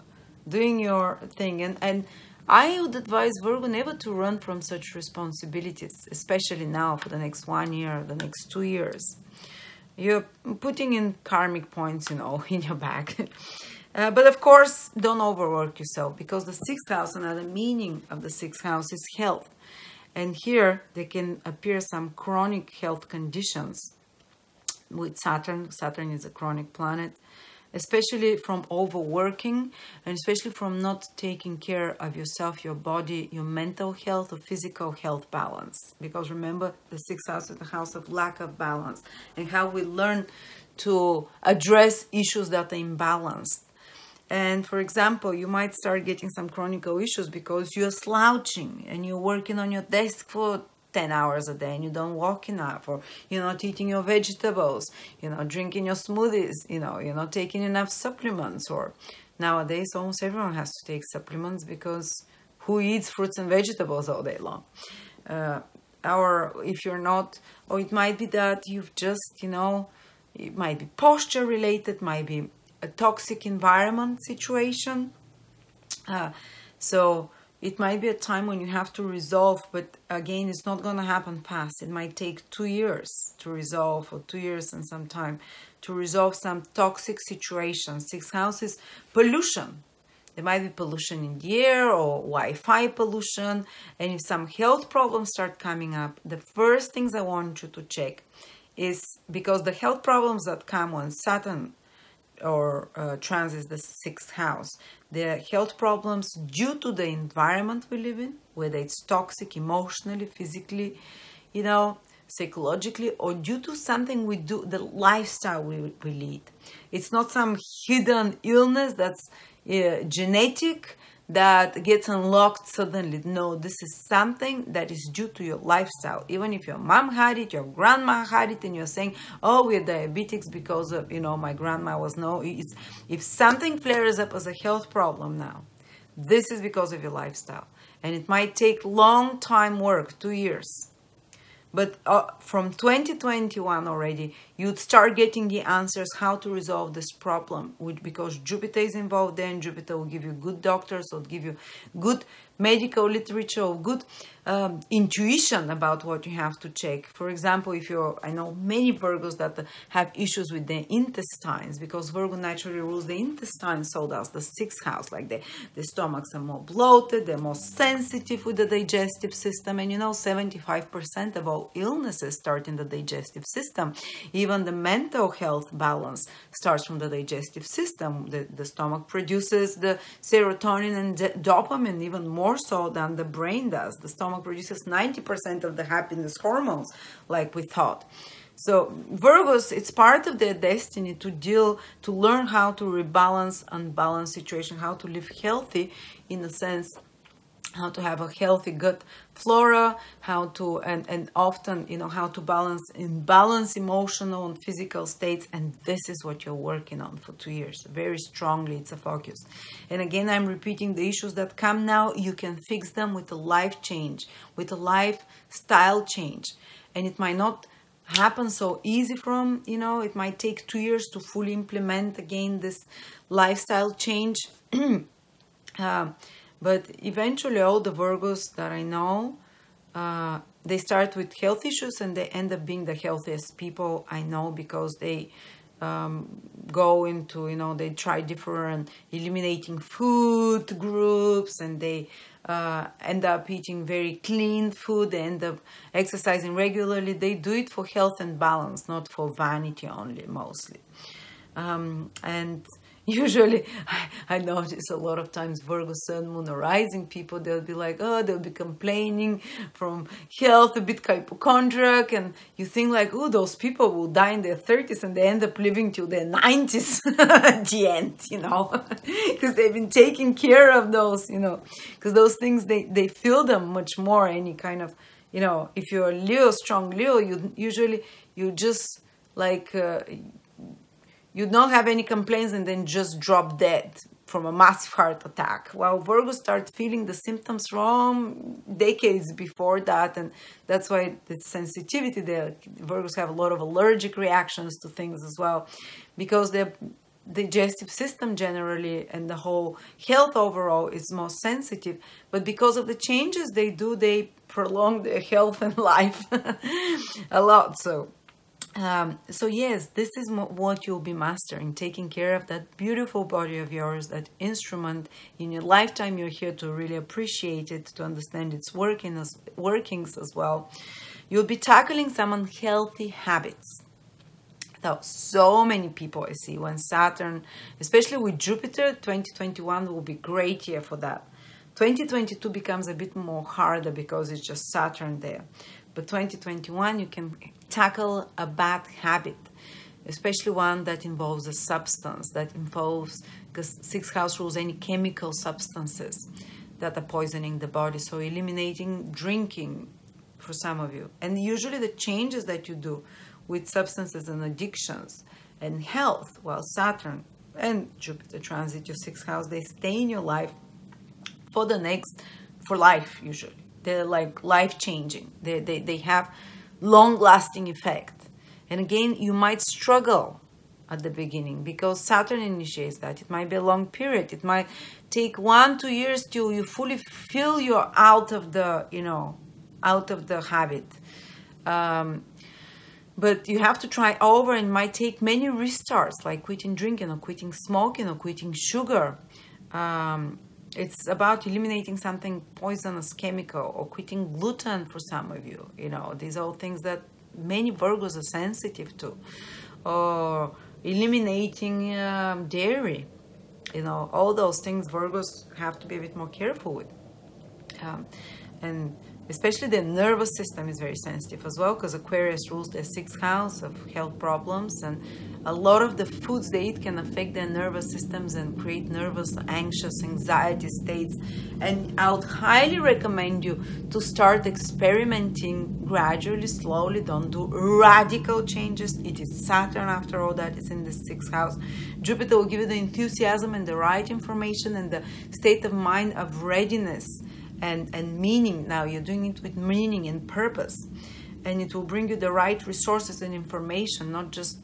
doing your thing. And I would advise Virgo never to run from such responsibilities, especially now for the next 1 year, the next 2 years. You're putting in karmic points, you know, in your bag. But of course, don't overwork yourself, because the sixth house, another meaning of the sixth house is health. And here there can appear some chronic health conditions with Saturn. Saturn is a chronic planet, especially from overworking and especially from not taking care of yourself, your body, your mental health or physical health balance. Because remember, the sixth house is the house of lack of balance and how we learn to address issues that are imbalanced. And for example, you might start getting some chronic issues because you're slouching and you're working on your desk for 10 hours a day and you don't walk enough, or you're not eating your vegetables, you're not drinking your smoothies, you know, you're not taking enough supplements. Or nowadays, almost everyone has to take supplements, because who eats fruits and vegetables all day long? Or if you're not, or it might be that you've just, you know, it might be posture related, might be a toxic environment situation. So it might be a time when you have to resolve, but again, it's not going to happen fast. It might take 2 years to resolve, or 2 years and some time to resolve some toxic situations. Sixth house is pollution. There might be pollution in the air or Wi-Fi pollution. And if some health problems start coming up, the first things I want you to check is, because the health problems that come when Saturn or transits the sixth house, the health problems due to the environment we live in, whether it's toxic emotionally, physically, you know, psychologically, or due to something we do, the lifestyle we lead. It's not some hidden illness that's genetic, that gets unlocked suddenly. No, this is something that is due to your lifestyle. Even if your mom had it, your grandma had it, and you're saying, oh, we're diabetics because of, you know, my grandma was. No, it's, if something flares up as a health problem now, this is because of your lifestyle. And it might take long time work, 2 years. But from 2021 already, you'd start getting the answers how to resolve this problem, because Jupiter is involved there, and Jupiter will give you good doctors, will give you good medical literature, or good intuition about what you have to check. For example, if you're, I know many Virgos that have issues with their intestines, because Virgo naturally rules the intestines, so does the 6th house. Like the stomachs are more bloated, they're more sensitive with the digestive system, and you know 75% of all illnesses start in the digestive system. Even the mental health balance starts from the digestive system. The stomach produces the serotonin and dopamine even more so than the brain does. The stomach produces 90% of the happiness hormones, like we thought. So Virgos, it's part of their destiny to learn how to rebalance unbalanced situation, how to live healthy, in a sense, how to have a healthy gut flora, how to, and often, you know, how to balance emotional and physical states. And this is what you're working on for 2 years. Very strongly, it's a focus. And again, I'm repeating, the issues that come now, you can fix them with a life change, with a lifestyle change. And it might not happen so easy from, you know, it might take 2 years to fully implement again this lifestyle change. But eventually, all the Virgos that I know, they start with health issues and they end up being the healthiest people I know, because they go into, you know, they try different eliminating food groups, and they end up eating very clean food. They end up exercising regularly. They do it for health and balance, not for vanity only, mostly. And usually, I notice a lot of times Virgo, Sun, Moon, or Rising people, they'll be like, oh, they'll be complaining from health, a bit hypochondriac, and you think like, oh, those people will die in their 30s and they end up living till their 90s at the end, you know, because they've been taking care of those, you know, because those things, they feel them much more. Any kind of, you know, if you're a Leo, strong Leo, you just like... you don't have any complaints and then just drop dead from a massive heart attack. Well, Virgos start feeling the symptoms from decades before that, and that's why the sensitivity there. Virgos have a lot of allergic reactions to things as well, because their digestive system generally and the whole health overall is more sensitive. But because of the changes they do, they prolong their health and life a lot. So yes, this is what you'll be mastering, taking care of that beautiful body of yours, that instrument in your lifetime. You're here to really appreciate it, to understand its workings as well. You'll be tackling some unhealthy habits. Now, so many people I see when Saturn, especially with Jupiter, 2021 will be great year for that. 2022 becomes a bit more harder because it's just Saturn there. But 2021, you can tackle a bad habit, especially one that involves a substance, that involves, because 6th house rules any chemical substances that are poisoning the body. So eliminating drinking for some of you. And usually the changes that you do with substances and addictions and health, well, Saturn and Jupiter transit your 6th house, they stay in your life for life usually. They're like life-changing. They have long-lasting effect. And again, you might struggle at the beginning because Saturn initiates that. It might be a long period. It might take 1-2 years till you fully feel you're out of the, out of the habit. But you have to try over, and it might take many restarts, like quitting drinking or quitting smoking or quitting sugar. It's about eliminating something poisonous chemical, or quitting gluten for some of you. These are all things that many Virgos are sensitive to. Or eliminating dairy. All those things Virgos have to be a bit more careful with. And Especially the nervous system is very sensitive as well, because Aquarius rules the 6th house of health problems, and a lot of the foods they eat can affect their nervous systems and create nervous, anxious, anxiety states. And I would highly recommend you to start experimenting gradually, slowly. Don't do radical changes. It is Saturn, after all, that is in the 6th house. Jupiter will give you the enthusiasm and the right information and the state of mind of readiness and meaning. Now you're doing it with meaning and purpose, and it will bring you the right resources and information. Not just,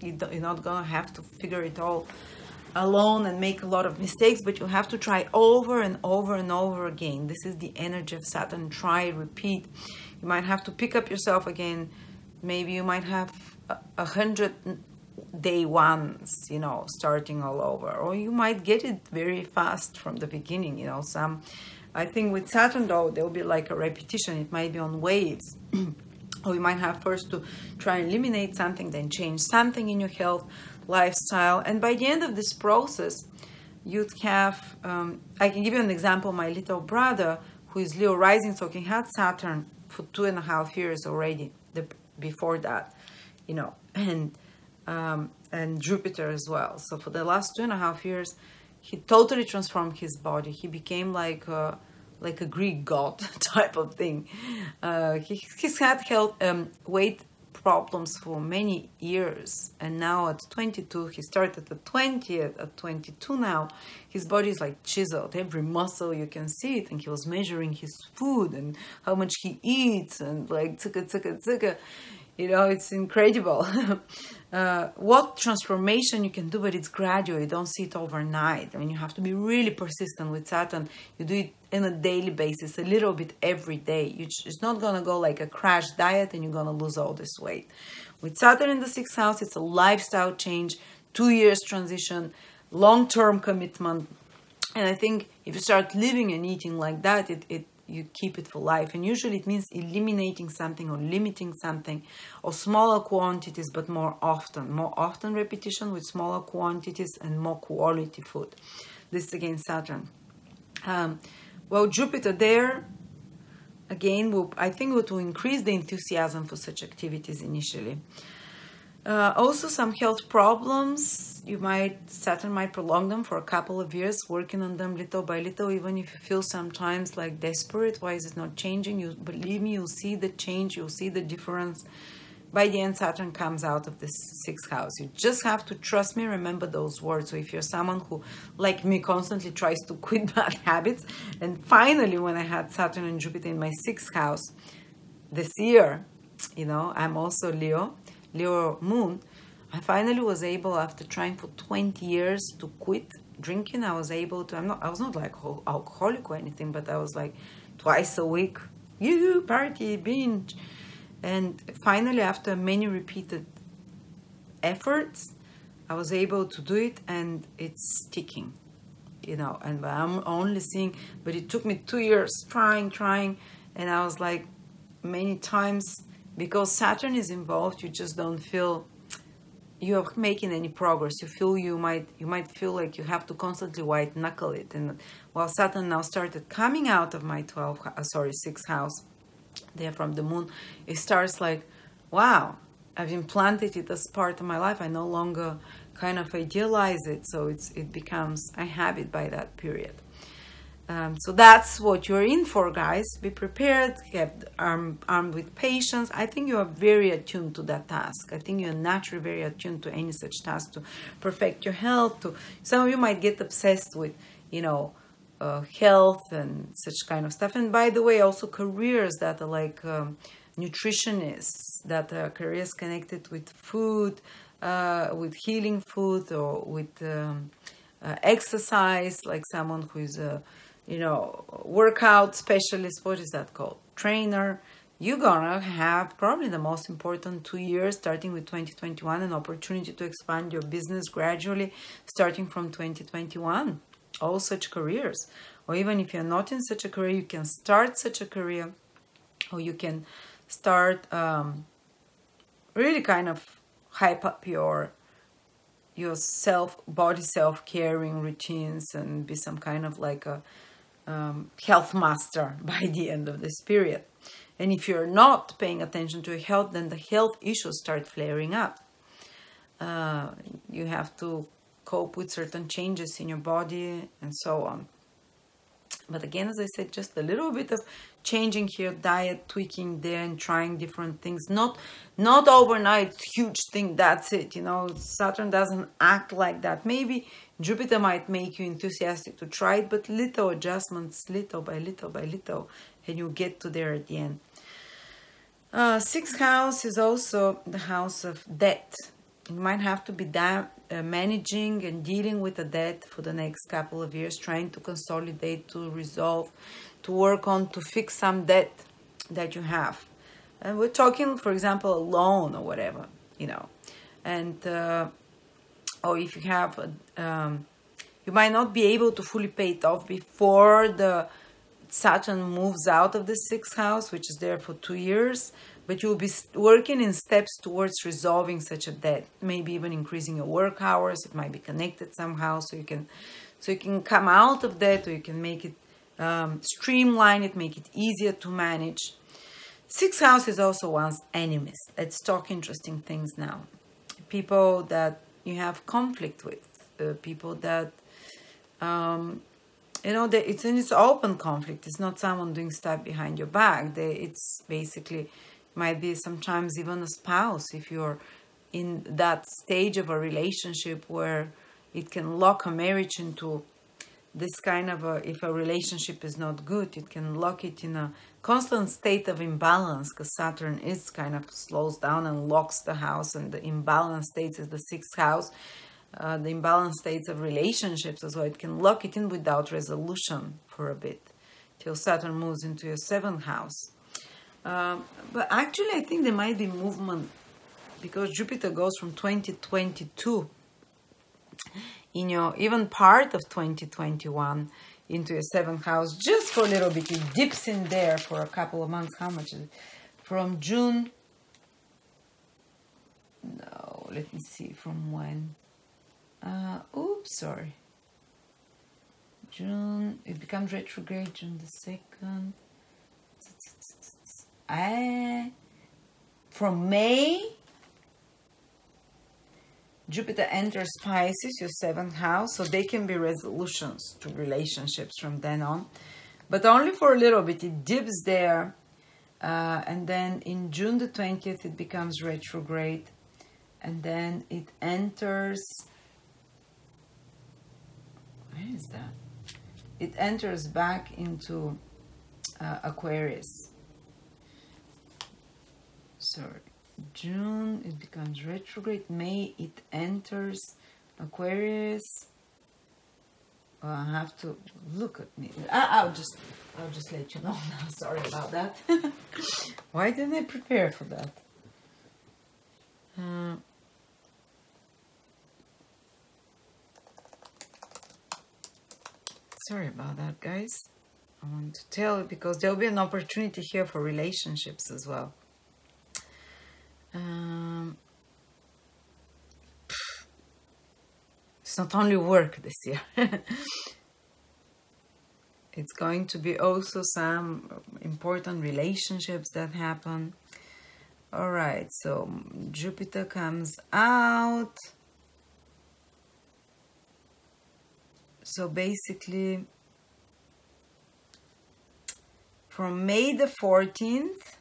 you're not gonna have to figure it all alone and make a lot of mistakes, but you have to try over and over and over again. This is the energy of Saturn. Try, repeat. You might have to pick up yourself again. Maybe you might have 100 day ones, you know, starting all over, or you might get it very fast from the beginning. You know, I think with Saturn, though, there will be like a repetition. It might be on waves. Or you might have first to try and eliminate something, then change something in your health, lifestyle. And by the end of this process, you'd have, I can give you an example. My little brother, who is Leo rising, so he had Saturn for 2.5 years already, before that, you know, and Jupiter as well. So for the last 2.5 years, he totally transformed his body. He became like a Greek god type of thing. He's had health, weight problems for many years, and now at 22, he started at 20, at 22 now, his body is like chiseled, every muscle, you can see it, and he was measuring his food and how much he eats, and like tzika, you know, it's incredible. What transformation you can do, but it's gradual. You don't see it overnight. I mean, you have to be really persistent with Saturn. You do it on a daily basis, a little bit every day. It's not going to go like a crash diet and you're going to lose all this weight. With Saturn in the 6th house, it's a lifestyle change, 2 years transition, long-term commitment. And I think if you start living and eating like that, you keep it for life. And usually it means eliminating something or limiting something, or smaller quantities, but more often repetition with smaller quantities and more quality food. This is again Saturn. Well, Jupiter there, again, I think it will increase the enthusiasm for such activities initially. Also some health problems. Saturn might prolong them for a couple of years, working on them little by little, even if you feel sometimes like desperate. Why is it not changing? You believe me, you'll see the change, you'll see the difference. By the end, Saturn comes out of the 6th house. You just have to trust me, remember those words. So if you're someone who, like me, constantly tries to quit bad habits, and finally when I had Saturn and Jupiter in my 6th house this year, you know, I'm also Leo moon, I finally was able, after trying for 20 years to quit drinking, I was able to, I was not like alcoholic or anything, but I was like twice a week, party, binge. And finally, after many repeated efforts, I was able to do it, and it's sticking, you know, and I'm only seeing, but it took me 2 years trying, and I was like, many times, because Saturn is involved, you just don't feel you're making any progress. You might feel like you have to constantly white knuckle it. And while Saturn now started coming out of my 6th house, there from the moon, it starts like, wow, I've implanted it as part of my life. I no longer kind of idealize it, so it becomes a habit by that period. So that's what you're in for, guys. Be prepared, get armed with patience. I think you are very attuned to that task. I think you're naturally very attuned to any such task, to perfect your health. Some of you might get obsessed with, you know, health and such kind of stuff. And by the way, also careers that are like nutritionists, that are careers connected with food, with healing food, or with exercise, like someone who is a workout specialist. What is that called? Trainer. You're gonna have probably the most important 2 years, starting with 2021, an opportunity to expand your business gradually, starting from 2021. All such careers. Or even if you're not in such a career, you can start such a career, or you can start really kind of hype up your self-caring routines, and be some kind of like a health master by the end of this period. And if you're not paying attention to your health, then the health issues start flaring up. You have to cope with certain changes in your body and so on. But again, as I said, just a little bit of changing here, diet, tweaking there, and trying different things. Not overnight, huge thing, that's it. You know, Saturn doesn't act like that. Maybe Jupiter might make you enthusiastic to try it, but little adjustments, little by little by little, and you get to there at the end. Sixth house is also the house of debt. You might have to be managing and dealing with the debt for the next couple of years, trying to consolidate, to resolve, to work on, to fix some debt that you have. And we're talking, for example, a loan or whatever, you know. And, or if you have, you might not be able to fully pay it off before the Saturn moves out of the sixth house, which is there for 2 years. But you'll be working in steps towards resolving such a debt, maybe even increasing your work hours. It might be connected somehow, so you can come out of that, or you can make it streamline it, make it easier to manage. Sixth house is also one's enemies. Let's talk interesting things now. People that you have conflict with, people that you know, it's open conflict. It's not someone doing stuff behind your back. It's basically might be sometimes even a spouse, if you're in that stage of a relationship where it can lock a marriage into this kind of if a relationship is not good, it can lock it in a constant state of imbalance, because Saturn is kind of slows down and locks the house, and the imbalance states is the sixth house, the imbalance states of relationships as well. It can lock it in without resolution for a bit till Saturn moves into your seventh house. But actually, I think there might be movement, because Jupiter goes from 2022 in your even part of 2021 into your seventh house just for a little bit. It dips in there for a couple of months. How much is it? From June? No, let me see. From when? Oops, sorry. June. It becomes retrograde June the 2nd. From May, Jupiter enters Pisces, your seventh house, so they can be resolutions to relationships from then on, but only for a little bit. It dips there, and then in June the 20th it becomes retrograde, and then it enters, where is that? It enters back into Aquarius. Sorry, June it becomes retrograde. May it enters Aquarius. Oh, I have to look at me. I'll just let you know now. Sorry about that. Why didn't I prepare for that? Sorry about that, guys. I want to tell you because there'll be an opportunity here for relationships as well. It's not only work this year. It's going to be also some important relationships that happen. All right, so Jupiter comes out. So basically, from May the 14th,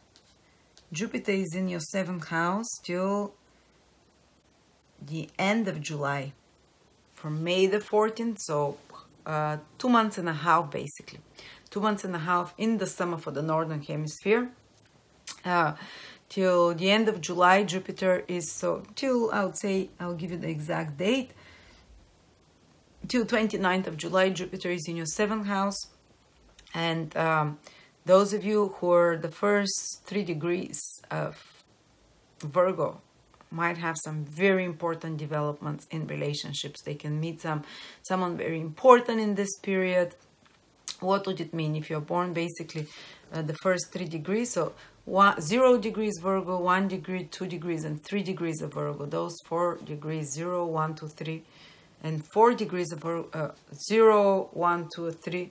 Jupiter is in your seventh house till the end of July. From May the 14th, so 2 months and a half, basically. 2 months and a half in the summer for the Northern Hemisphere. Till the end of July, Jupiter is, so till, I would say, I'll give you the exact date. Till 29th of July, Jupiter is in your seventh house. And those of you who are the first 3 degrees of Virgo might have some very important developments in relationships. They can meet someone very important in this period. What would it mean if you're born basically the first 3 degrees? So 0 degrees Virgo, 1 degree, 2 degrees, and 3 degrees of Virgo. Those 4 degrees, 0, 1, 2, 3, and 4 degrees of 0, 1, 2, 3.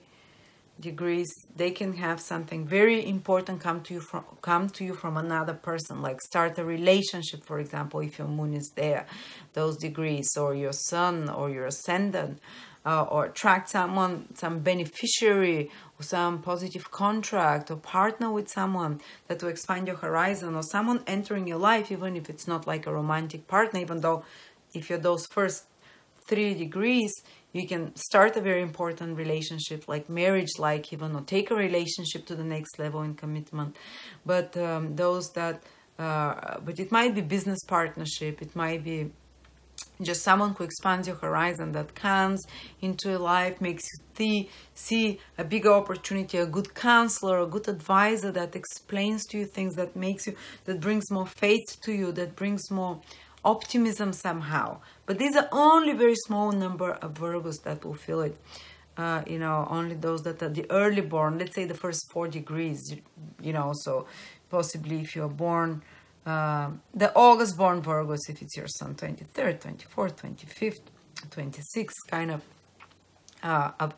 degrees, they can have something very important come to you from another person, like start a relationship, for example, if your moon is there, those degrees, or your sun or your ascendant, or attract someone, some beneficiary, or some positive contract, or partner with someone that will expand your horizon, or someone entering your life, even if it's not like a romantic partner, even though if you're those first 3 degrees, you can start a very important relationship, like marriage, like even, or take a relationship to the next level in commitment. But but it might be business partnership, it might be just someone who expands your horizon, that comes into your life, makes you see a bigger opportunity, a good counselor, a good advisor that explains to you things, that makes you, that brings more faith to you, that brings more optimism somehow. But these are only very small number of Virgos that will feel it. Only those that are the early born, let's say the first 4 degrees, so possibly if you're born the August born Virgos, if it's your sun, 23rd, 24th, 25th, 26th, kind of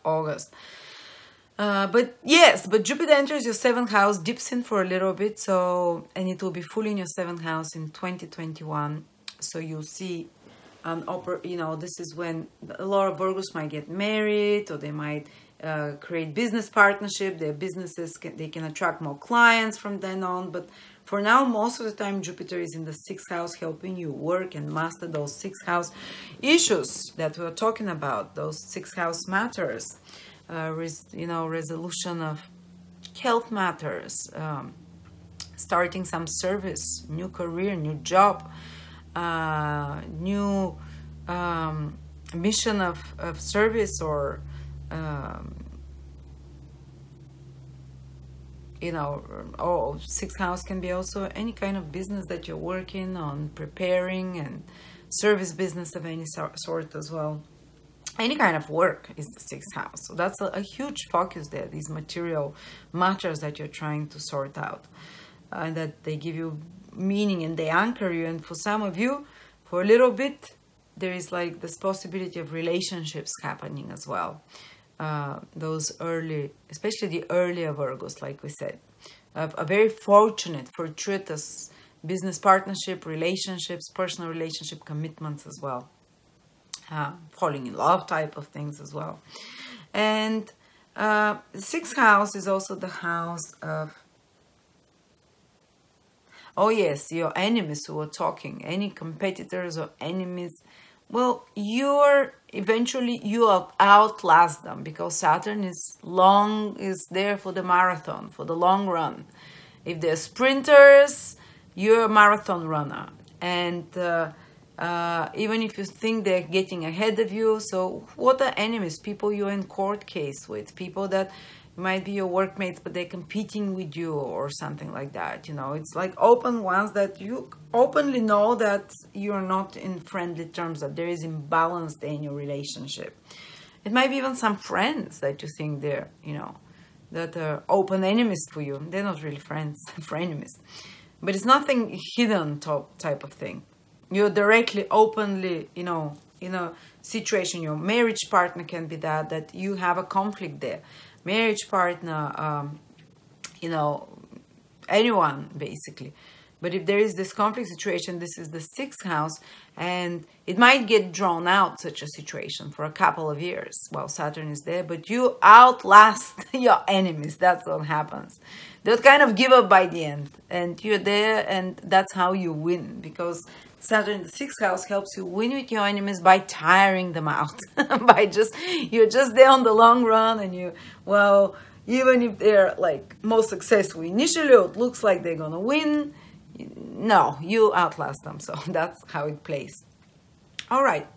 August. But Jupiter enters your 7th house, dips in for a little bit, and it will be fully in your 7th house in 2021. So you'll see, this is when a lot of Virgos might get married, or they might create business partnership. Their businesses they can attract more clients from then on. But for now, most of the time, Jupiter is in the 6th house, helping you work and master those 6th house issues that we're talking about. Those 6th house matters, resolution of health matters, starting some service, new career, new job, new mission of service, or sixth house can be also any kind of business that you're working on, preparing, and service business of any sort as well. Any kind of work is the 6th house. So that's a huge focus there, these material matters that you're trying to sort out, and that they give you meaning and they anchor you. And for some of you, for a little bit, there is like this possibility of relationships happening as well. Those early, especially the earlier Virgos, like we said, a very fortuitous business partnership, relationships, personal relationship, commitments as well. Falling in love type of things as well. And the 6th house is also the house of, your enemies who are talking, any competitors or enemies. Well, you'll outlast them, because Saturn is there for the marathon, for the long run. If they're sprinters, you're a marathon runner. And even if you think they're getting ahead of you, so what are enemies? People you're in court case with, people that might be your workmates, but they're competing with you or something like that. It's like open ones that you openly know that you're not in friendly terms, that there is imbalance there in your relationship. It might be even some friends that you think they're, that are open enemies for you. They're not really friends, frenemies. But it's nothing hidden type of thing. You're directly, openly, in a situation, your marriage partner can be that you have a conflict there. Marriage partner, anyone basically. But if there is this conflict situation, this is the 6th house, and it might get drawn out, such a situation, for a couple of years while Saturn is there, but you outlast your enemies. That's what happens. They'll kind of give up by the end, and you're there, and that's how you win, because Saturn in the 6th house helps you win with your enemies by tiring them out. You're just there on the long run, and even if they're like most successful initially, it looks like they're gonna win. No, you outlast them. So that's how it plays. All right.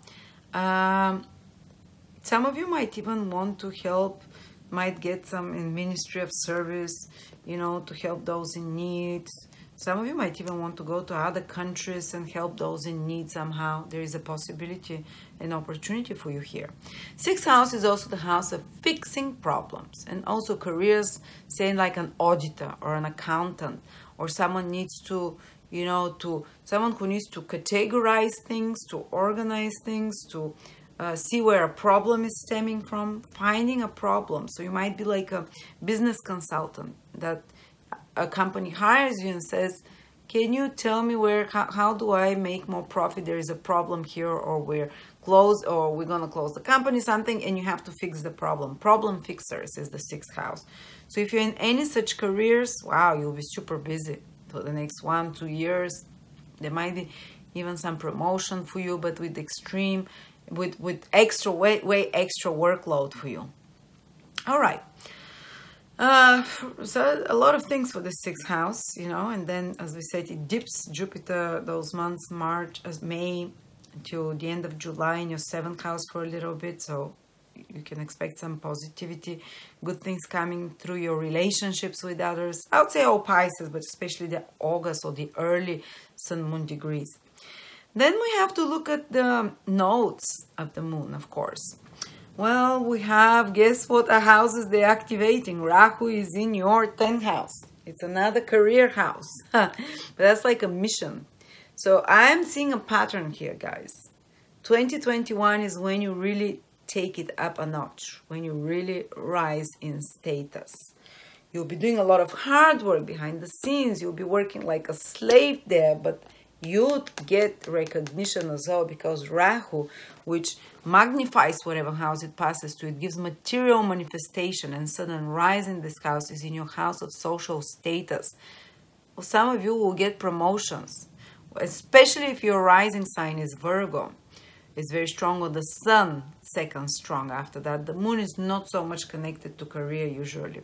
Some of you might even want to help, might get some in Ministry of Service, to help those in need. Some of you might even want to go to other countries and help those in need somehow. There is a possibility, an opportunity for you here. 6th house is also the house of fixing problems, and also careers, saying like an auditor or an accountant, or someone needs to, someone who needs to categorize things, to organize things, to see where a problem is stemming from, finding a problem. So you might be like a business consultant that a company hires you and says, can you tell me how do I make more profit? There is a problem here, or we're going to close the company, something, and you have to fix the problem. Problem fixers is the 6th house. So if you're in any such careers, wow, you'll be super busy for the next 1-2 years. There might be even some promotion for you, but with extreme, with extra, way extra workload for you. All right. So a lot of things for the 6th house, you know, and then, as we said, it dips Jupiter those months, May to the end of July in your 7th house for a little bit. So you can expect some positivity, good things coming through your relationships with others. I would say all Pisces, but especially the August or the early Sun Moon degrees. Then we have to look at the nodes of the moon, of course. Well, we have, guess what houses they're activating? Rahu is in your 10th house. It's another career house. But that's like a mission. So I'm seeing a pattern here, guys. 2021 is when you really take it up a notch, when you really rise in status. You'll be doing a lot of hard work behind the scenes. You'll be working like a slave there, but you'd get recognition as well, because Rahu, which magnifies whatever house it passes to, it gives material manifestation, and sudden rise in this house is in your house of social status. Well, some of you will get promotions, especially if your rising sign is Virgo. It's very strong with the sun, second strong after that. The moon is not so much connected to career usually.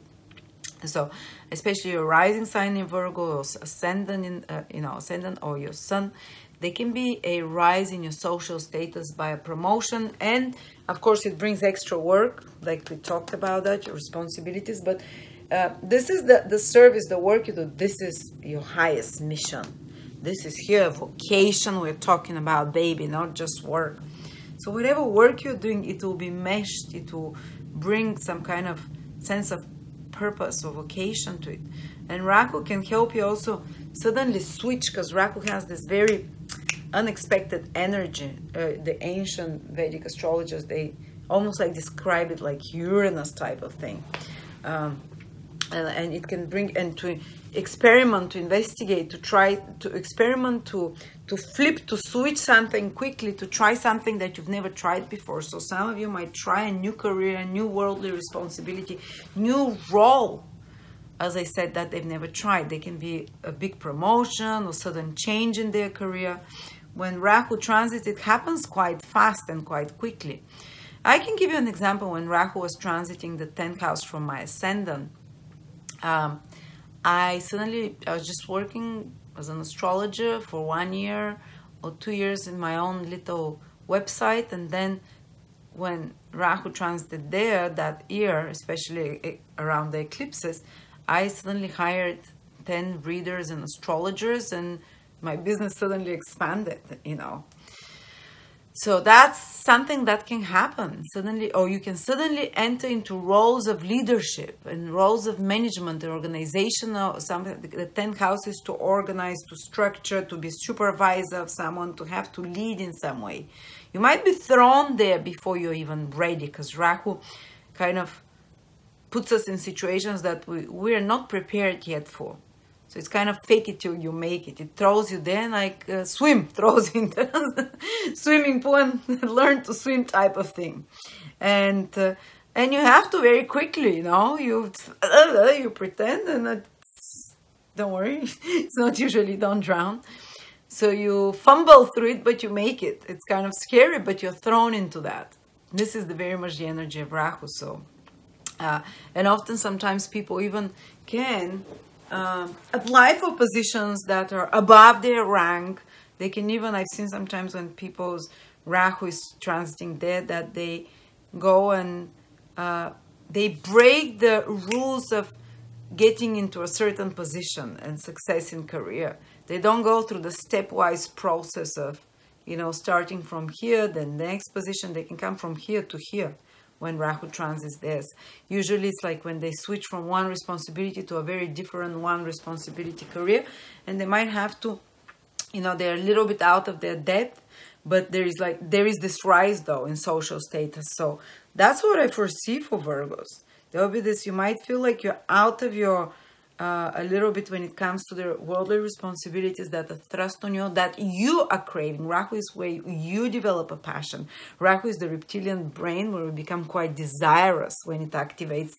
So, especially your rising sign in Virgo, or ascendant ascendant or your sun, there can be a rise in your social status by a promotion, and of course it brings extra work, like we talked about that, your responsibilities. But this is the service, the work you do. This is your highest mission. This is here vocation. We're talking about, baby, not just work. So whatever work you're doing, it will be meshed. It will bring some kind of sense of purpose or vocation to it. And Rahu can help you also suddenly switch, because Rahu has this very unexpected energy. The ancient Vedic astrologers, they almost like describe it like Uranus type of thing. And it can bring, and to experiment, to investigate, to try to experiment, to flip, to switch something quickly, to try something that you've never tried before. So some of you might try a new career, a new worldly responsibility, new role, as I said, that they've never tried. They can be a big promotion or sudden change in their career. When Rahu transits, it happens quite fast and quite quickly. I can give you an example. When Rahu was transiting the 10th house from my ascendant, I was just working as an astrologer for 1 year or 2 years in my own little website, and then when Rahu transited there that year, especially around the eclipses, I suddenly hired 10 readers and astrologers, and my business suddenly expanded, you know. So that's something that can happen suddenly, or you can suddenly enter into roles of leadership and roles of management and organizational, something. The 10th house is to organize, to structure, to be supervisor of someone, to have to lead in some way. You might be thrown there before you're even ready, because Rahu kind of puts us in situations that we're not prepared yet for. So it's kind of fake it till you make it. It throws you there like throws in the swimming pool and learn to swim type of thing. And you have to very quickly, you know, you pretend, and don't worry, it's not usually don't drown. So you fumble through it, but you make it. It's kind of scary, but you're thrown into that. This is very much the energy of Rahu. So, and often sometimes people even can apply for positions that are above their rank. They can even, I've seen sometimes when people's Rahu is transiting there, that they go and they break the rules of getting into a certain position and success in career. They don't go through the stepwise process of, you know, starting from here, then the next position. They can come from here to here when Rahu transits theirs. Usually it's like when they switch from one responsibility to a very different one responsibility career, and they might have to, you know, they're a little bit out of their depth, But there is this rise though in social status. So that's what I foresee for Virgos. There will be this, you might feel like you're out of your a little bit when it comes to the worldly responsibilities that are thrust on you, that you are craving. Rahu is where you develop a passion. Rahu is the reptilian brain, where we become quite desirous when it activates.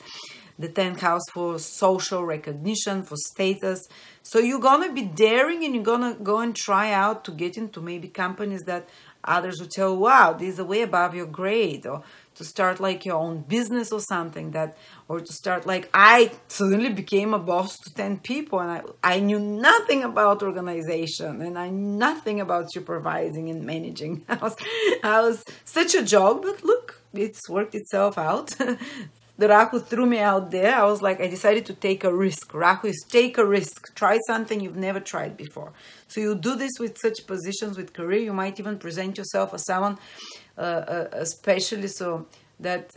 The 10th house for social recognition, for status. So you're gonna be daring, and you're gonna go and try out to get into maybe companies that others would tell, wow, this is way above your grade, or to start like your own business or something, that, or to start like, I suddenly became a boss to 10 people, and I knew nothing about organization, and I knew nothing about supervising and managing. I was such a joke, but look, it's worked itself out. The Rahu threw me out there. I was like, I decided to take a risk. Rahu is take a risk. Try something you've never tried before. So you do this with such positions with career. You might even present yourself as someone, especially so that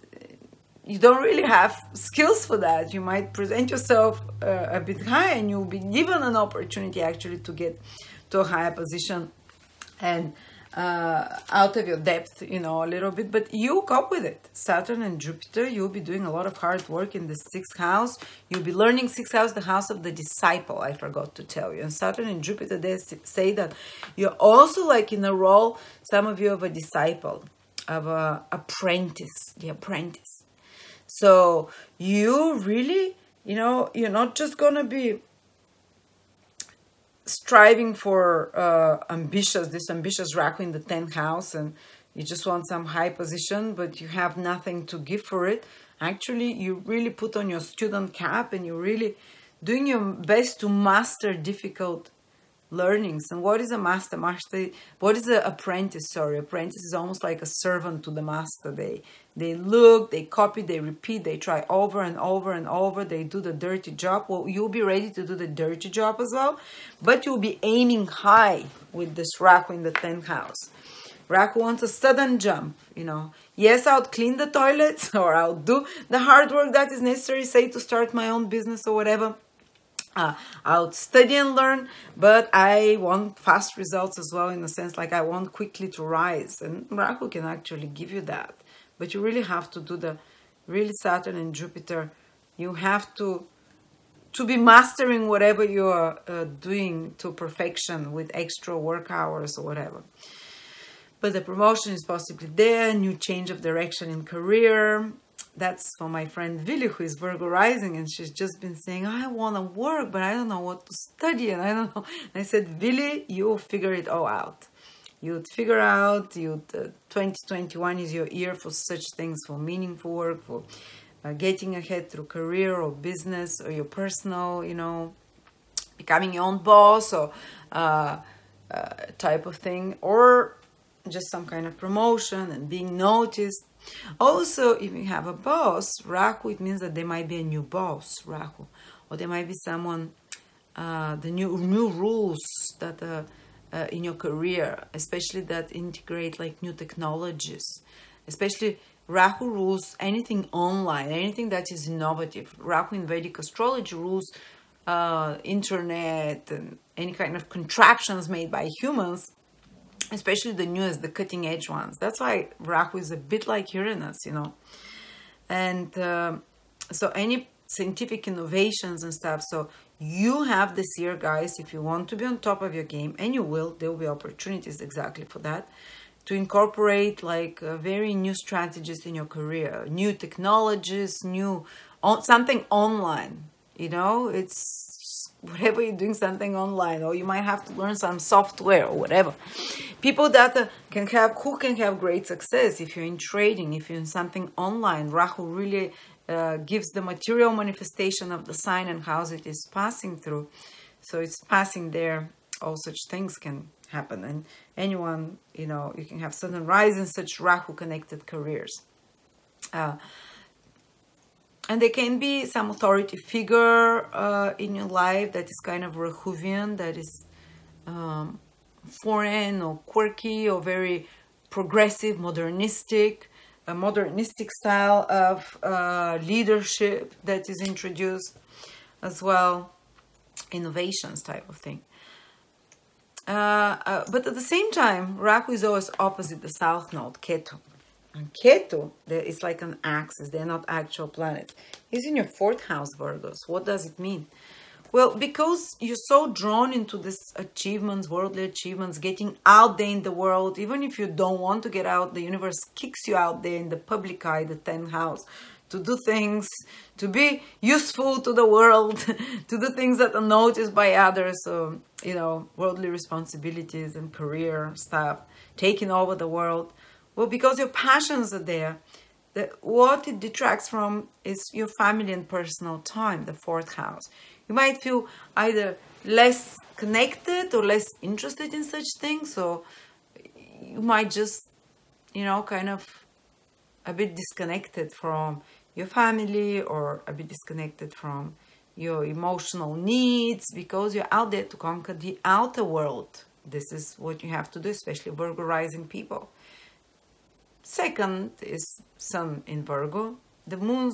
you don't really have skills for that. You might present yourself a bit high, and you'll be given an opportunity actually to get to a higher position and out of your depth, you know, a little bit, but you cope with it. Saturn and Jupiter, you'll be doing a lot of hard work in the 6th house. You'll be learning 6th house, the house of the disciple, I forgot to tell you. And Saturn and Jupiter, they say that you're also like in a role, some of you, of a disciple, of a apprentice, the apprentice. So you really, you know, you're not just gonna be striving for this ambitious Rahu in the 10th house, and you just want some high position, but you have nothing to give for it. Actually, you really put on your student cap, and you're really doing your best to master difficult learnings. And what is a master? What is an apprentice? Sorry, apprentice is almost like a servant to the master. They look, they copy, they repeat, they try over and over and over. They do the dirty job. Well, you'll be ready to do the dirty job as well, but you'll be aiming high with this Rahu in the 10th house. Rahu wants a sudden jump, you know. Yes, I'll clean the toilets, or I'll do the hard work that is necessary, say, to start my own business or whatever. I'll study and learn, but I want fast results as well, in the sense like I want quickly to rise, and Rahu can actually give you that. But you really have to do really Saturn and Jupiter, you have to be mastering whatever you're doing to perfection with extra work hours or whatever. But the promotion is possibly there, new change of direction in career. That's for my friend Vili, who is Virgo rising, and she's just been saying, I want to work, but I don't know what to study, and I don't know. And I said, Vili, you'll figure it all out. You'd figure out, 2021 is your year for such things, for meaningful work, for getting ahead through career or business, or your personal, you know, becoming your own boss, or type of thing, or just some kind of promotion and being noticed. Also, if you have a boss, Rahu, it means that there might be a new boss, Rahu, or there might be someone, the new rules that in your career, especially that integrate like new technologies. Especially Rahu rules anything online, anything that is innovative. Rahu in Vedic astrology rules internet and any kind of contraptions made by humans, especially the newest, the cutting edge ones. That's why Rahu is a bit like Uranus, you know. And so any scientific innovations and stuff. So you have this year, guys, if you want to be on top of your game, and you will, there will be opportunities exactly for that, to incorporate like very new strategies in your career, new technologies, something online, you know. It's whatever you're doing, something online, or you might have to learn some software or whatever. People that can have great success if you're in trading, if you're in something online. Rahu really gives the material manifestation of the sign and how it is passing through. So it's passing there, all such things can happen. And anyone, you know, you can have sudden rise in such Rahu connected careers. And there can be some authority figure in your life that is kind of Rahuvian, that is foreign or quirky or very progressive, modernistic, a modernistic style of leadership that is introduced as well, innovations type of thing. But at the same time, Rahu is always opposite the south node, Ketu. And Ketu, it's like an axis. They're not actual planets. He's in your 4th house, Virgos. What does it mean? Well, because you're so drawn into this achievements, worldly achievements, getting out there in the world, even if you don't want to get out, the universe kicks you out there in the public eye, the 10th house, to do things, to be useful to the world, to do things that are noticed by others. So, you know, worldly responsibilities and career stuff, taking over the world. Well, because your passions are there, what it detracts from is your family and personal time, the 4th house. You might feel either less connected or less interested in such things, or you might just, you know, kind of a bit disconnected from your family or a bit disconnected from your emotional needs because you're out there to conquer the outer world. This is what you have to do, especially Virgo rising people. Second is Sun in Virgo. The moon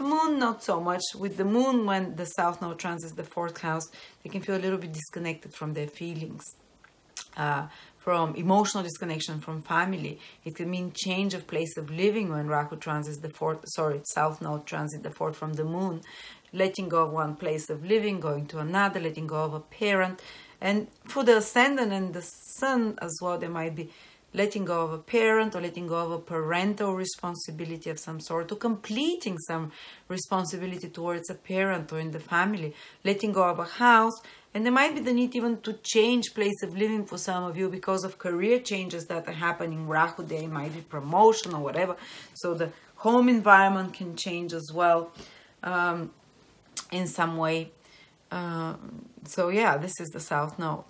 not so much. With the moon, when the south node transits the 4th house, they can feel a little bit disconnected from their feelings, from emotional disconnection from family. It can mean change of place of living when Rahu transits the 4th, south node transit the 4th from the moon, letting go of one place of living, going to another, letting go of a parent. And for the ascendant and the sun as well, there might be letting go of a parent or letting go of a parental responsibility of some sort, or completing some responsibility towards a parent or in the family, letting go of a house. And there might be the need even to change place of living for some of you because of career changes that are happening. Rahu Day might be promotion or whatever. So the home environment can change as well in some way. So yeah, this is the south node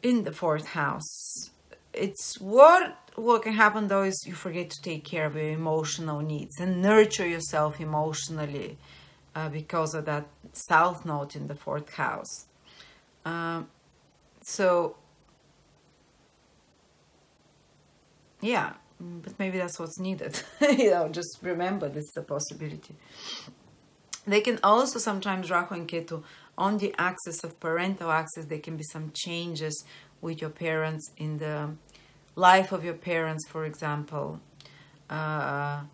in the 4th house. It's what can happen though is you forget to take care of your emotional needs and nurture yourself emotionally because of that south node in the 4th house. So yeah, but maybe that's what's needed. You know, just remember this is a possibility. They can also sometimes, Rahu and Ketu, on the axis of parental axis, there can be some changes with your parents in the life of your parents, for example. I'm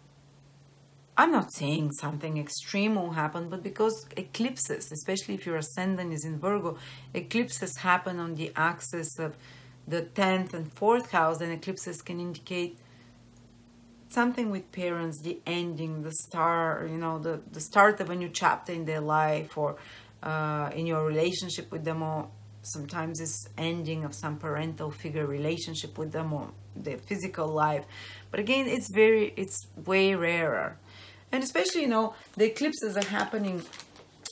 not saying something extreme will happen, but because eclipses, especially if your ascendant is in Virgo, eclipses happen on the axis of the 10th and 4th house, and eclipses can indicate something with parents, the ending, the start, you know, the start of a new chapter in their life, or in your relationship with them, or sometimes it's ending of some parental figure relationship with them, or their physical life. But again, it's way rarer. And especially, you know, the eclipses are happening.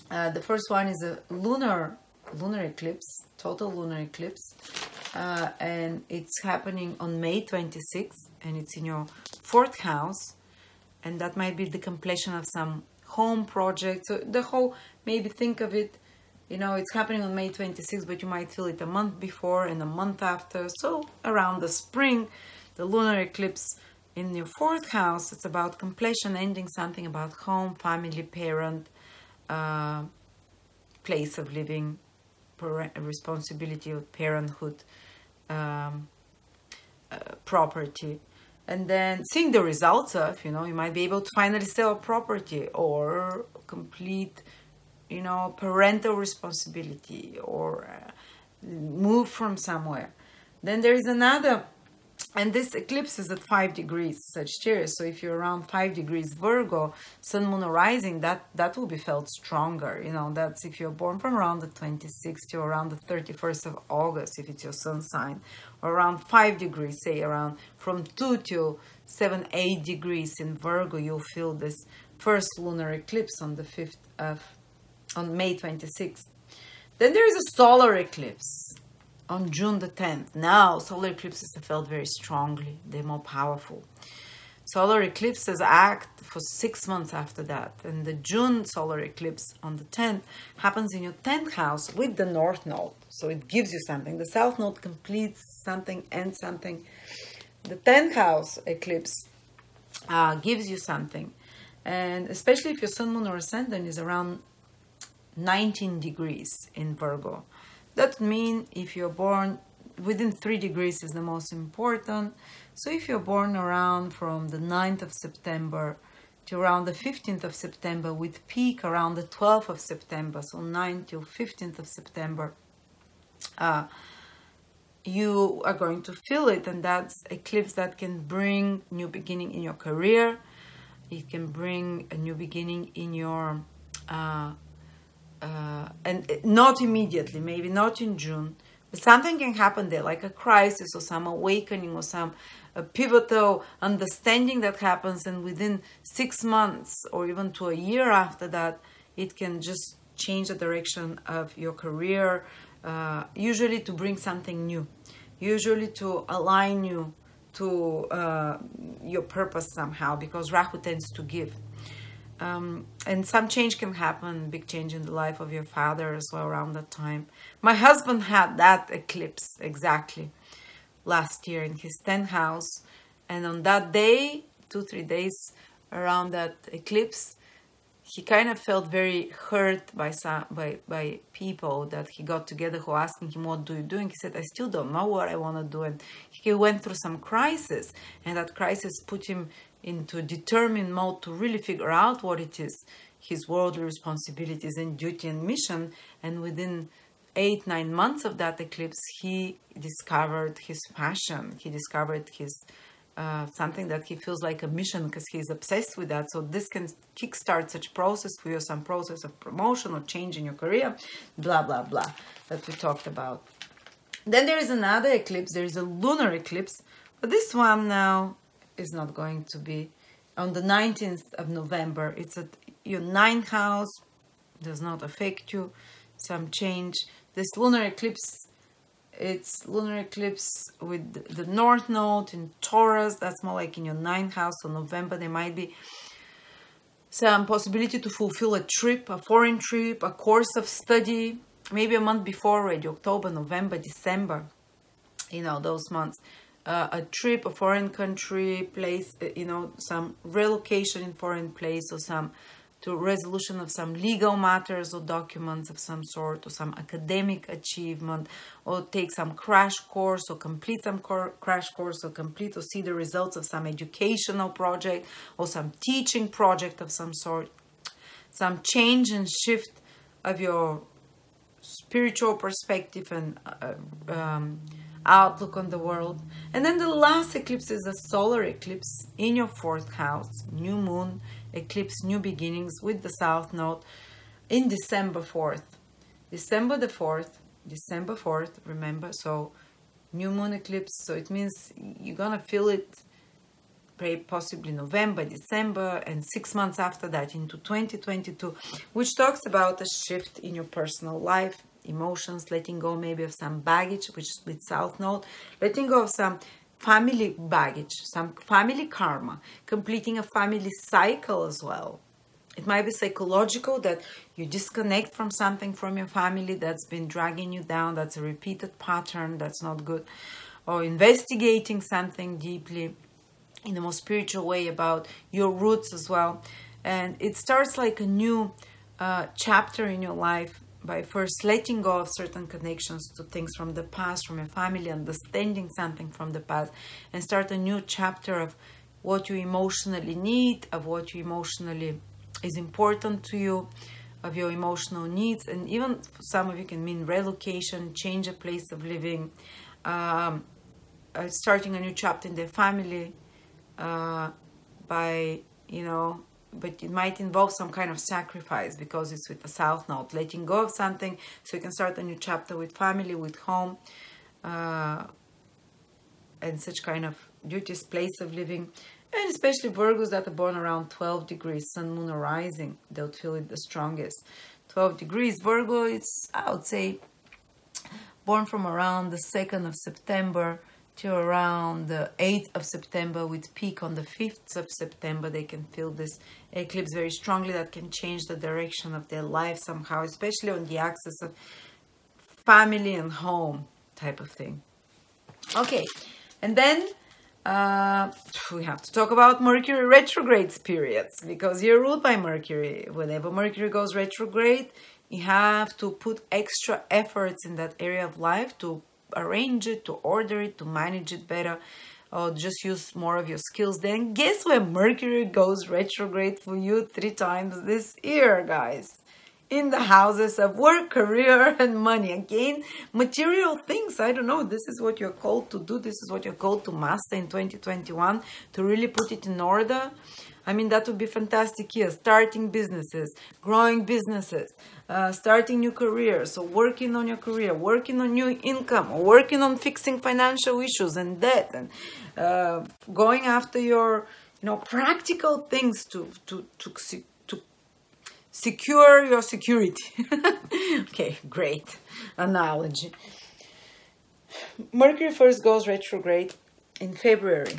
The first one is a lunar eclipse, total lunar eclipse. And it's happening on May 26th, and it's in your 4th house. And that might be the completion of some home project. So the whole, maybe think of it, you know, it's happening on May 26th, but you might feel it a month before and a month after. So around the spring, the lunar eclipse in your 4th house, it's about completion, ending something, about home, family, parent, place of living, responsibility of parenthood, property. And then seeing the results of, you know, you might be able to finally sell a property or complete, you know, parental responsibility, or move from somewhere. Then there is another, and this eclipse is at 5 degrees Sagittarius. So if you're around 5 degrees Virgo, Sun, Moon, or Rising, that will be felt stronger. You know, that's if you're born from around the 26th to around the 31st of August, if it's your sun sign, or around 5 degrees, say around from 2 to 7, 8 degrees in Virgo, you'll feel this first lunar eclipse on the 5th of, on May 26th. Then there is a solar eclipse on June the 10th. Now, solar eclipses are felt very strongly. They're more powerful. Solar eclipses act for 6 months after that. And the June solar eclipse on the 10th happens in your 10th house with the North Node. So it gives you something. The South Node completes something, ends something. The 10th house eclipse gives you something. And especially if your Sun, Moon, or Ascendant is around 19 degrees in Virgo. That means if you're born within 3 degrees is the most important. So if you're born around from the 9th of September to around the 15th of September, with peak around the 12th of September, so 9th till 15th of September, you are going to feel it. And that's eclipse that can bring new beginning in your career. It can bring a new beginning in your and not immediately, maybe not in June, but something can happen there, like a crisis or some awakening or some pivotal understanding that happens, and within 6 months or even to a year after that, it can just change the direction of your career, usually to bring something new, usually to align you to your purpose somehow, because Rahu tends to give. And some change can happen, big change in the life of your father as well around that time. My husband had that eclipse exactly last year in his 10th house. And on that day, 2-3 days around that eclipse, he kind of felt very hurt by people that he got together who asking him, what do you do? And he said, I still don't know what I want to do. And he went through some crisis, and that crisis put him into determined mode to really figure out what it is, his worldly responsibilities and duty and mission. And within 8-9 months of that eclipse, he discovered his passion. He discovered his something that he feels like a mission, because he's obsessed with that. So this can kickstart such process for you, some process of promotion or change in your career, blah, blah, blah, that we talked about. Then there is another eclipse. There is a lunar eclipse, but this one now is not going to be on the 19th of November. It's at your 9th house, does not affect you, some change. This lunar eclipse, it's lunar eclipse with the North Node in Taurus. That's more like in your 9th house. So November, there might be some possibility to fulfill a trip, a foreign trip, a course of study, maybe a month before already, October, November, December, you know, those months. A trip, a foreign country, place, you know, some relocation in foreign place, or some to resolution of some legal matters or documents of some sort, or some academic achievement, or take some crash course, or complete some crash course, or complete or see the results of some educational project, or some teaching project of some sort. Some change and shift of your spiritual perspective and outlook on the world. And then the last eclipse is a solar eclipse in your 4th house, new moon eclipse, new beginnings with the South Node in December 4th. December 4th, remember, so new moon eclipse, so it means you're gonna feel it possibly November, December, and 6 months after that into 2022, which talks about a shift in your personal life, emotions, letting go maybe of some baggage, which is with South Node, letting go of some family baggage, some family karma, completing a family cycle as well. It might be psychological, that you disconnect from something from your family that's been dragging you down, that's a repeated pattern, that's not good, or investigating something deeply in the most spiritual way about your roots as well. And it starts like a new chapter in your life by first letting go of certain connections to things from the past, from your family, understanding something from the past, and start a new chapter of what you emotionally need, of what you emotionally is important to you, of your emotional needs. And even for some of you can mean relocation, change a place of living, starting a new chapter in their family, by, you know, but it might involve some kind of sacrifice, because it's with the South Node, letting go of something so you can start a new chapter with family, with home, and such kind of duties, place of living. And especially Virgos that are born around 12 degrees, Sun, Moon, or Rising, they'll feel it the strongest. 12 degrees, Virgo, it's, I would say, born from around the 2nd of September to around the 8th of September, with peak on the 5th of September. They can feel this eclipse very strongly, that can change the direction of their life somehow, especially on the axis of family and home type of thing. Okay, and then we have to talk about Mercury retrograde periods, because you're ruled by Mercury. Whenever Mercury goes retrograde, You have to put extra efforts in that area of life to arrange it, to order it, to manage it better, or just use more of your skills. Then guess where Mercury goes retrograde for you 3 times this year, guys? In the houses of work, career, and money. Again, material things. I don't know. This is what you're called to do. This is what you're called to master in 2021, to really put it in order. I mean, that would be fantastic here. Starting businesses, growing businesses, starting new careers, so working on your career, working on new income, or working on fixing financial issues and debt, and going after your, practical things to secure your security. Okay, great analogy. Mercury first goes retrograde in February.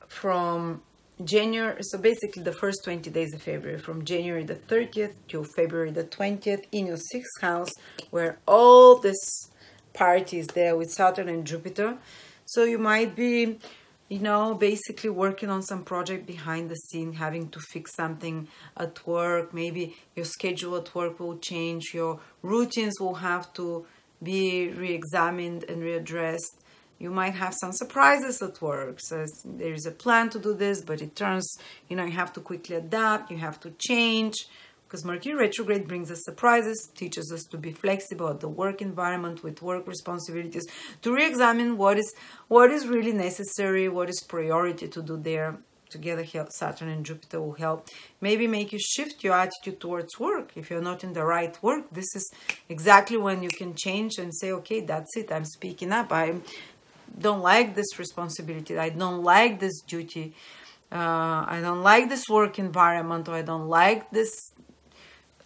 From January, so basically the first 20 days of February, from January the 30th to February the 20th, in your 6th house, where all this party is there with Saturn and Jupiter. So you might be, basically working on some project behind the scene, having to fix something at work. Maybe your schedule at work will change. Your routines will have to be re-examined and readdressed. You might have some surprises at work. So there is a plan to do this, but it turns, you have to quickly adapt. You have to change, because Mercury retrograde brings us surprises, teaches us to be flexible at the work environment with work responsibilities, to re-examine what is really necessary, what is priority to do there. Together, Saturn and Jupiter will help. Maybe make you shift your attitude towards work. If you're not in the right work, this is exactly when you can change and say, okay, that's it. I'm speaking up. I don't like this responsibility. I don't like this duty. I don't like this work environment, or I don't like this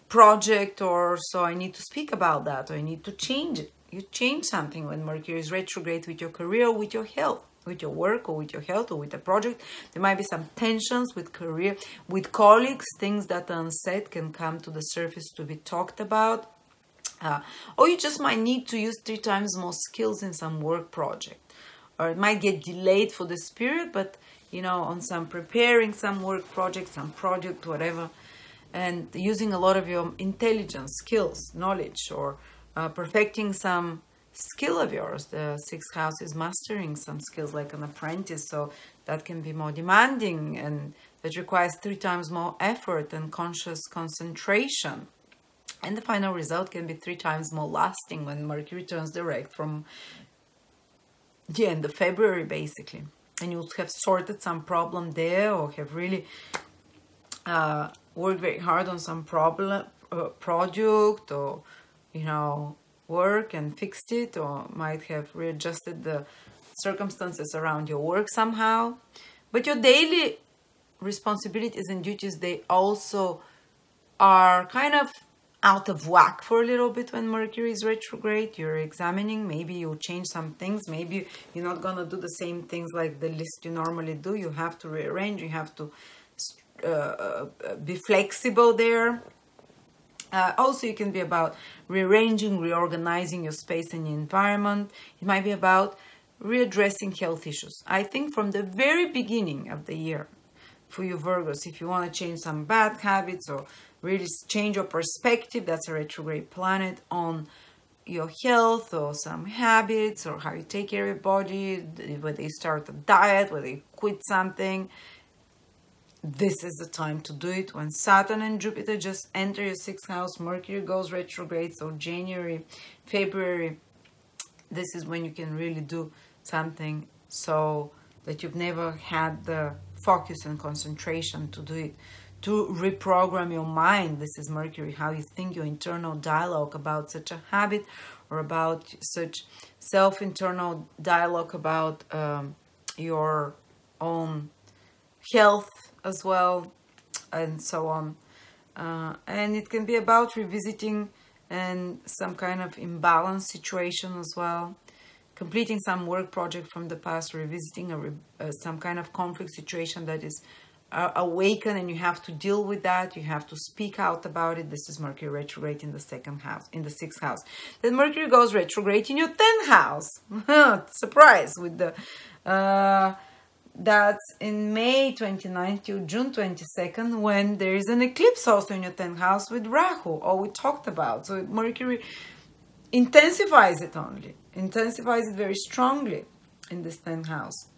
project, or so I need to speak about that, or I need to change it. You change something when Mercury is retrograde with your career, with your health, with your work, or with your health, or with a project. There might be some tensions with career, with colleagues. Things that are unsaid can come to the surface to be talked about. Or you just might need to use 3 times more skills in some work project. Or it might get delayed for this period, but, on some preparing some work project, some project, whatever, and using a lot of your intelligence, skills, knowledge, or perfecting some skill of yours. The 6th house is mastering some skills like an apprentice, so that can be more demanding, and that requires 3 times more effort and conscious concentration. And the final result can be 3 times more lasting when Mercury turns direct from the end of February, basically. And you'll have sorted some problem there, or have really worked very hard on some project, or, work and fixed it, or might have readjusted the circumstances around your work somehow. But your daily responsibilities and duties, they also are kind of out of whack for a little bit when Mercury is retrograde. You're examining, maybe you'll change some things, maybe you're not going to do the same things like the list you normally do. You have to rearrange, you have to be flexible there. Also, it can be about rearranging, reorganizing your space and your environment. It might be about readdressing health issues. I think from the very beginning of the year, for you Virgos, if you want to change some bad habits or really change your perspective, that's a retrograde planet, on your health or some habits or how you take care of your body, whether you start a diet, whether you quit something. This is the time to do it. When Saturn and Jupiter just enter your 6th house, Mercury goes retrograde, so January, February, this is when you can really do something so that you've never had the focus and concentration to do it, to reprogram your mind. This is Mercury, how you think, your internal dialogue about such a habit, or about such self-internal dialogue about your own health as well, and so on. And it can be about revisiting and some kind of imbalance situation as well, completing some work project from the past, revisiting some kind of conflict situation that is awakened, and you have to deal with that. You have to speak out about it. This is Mercury retrograde in the 2nd house, in the 6th house. Then Mercury goes retrograde in your 10th house. Surprise! With the that's in May 29th to June 22nd, when there is an eclipse also in your 10th house with Rahu, all we talked about. So Mercury intensifies it very strongly in this 10th house.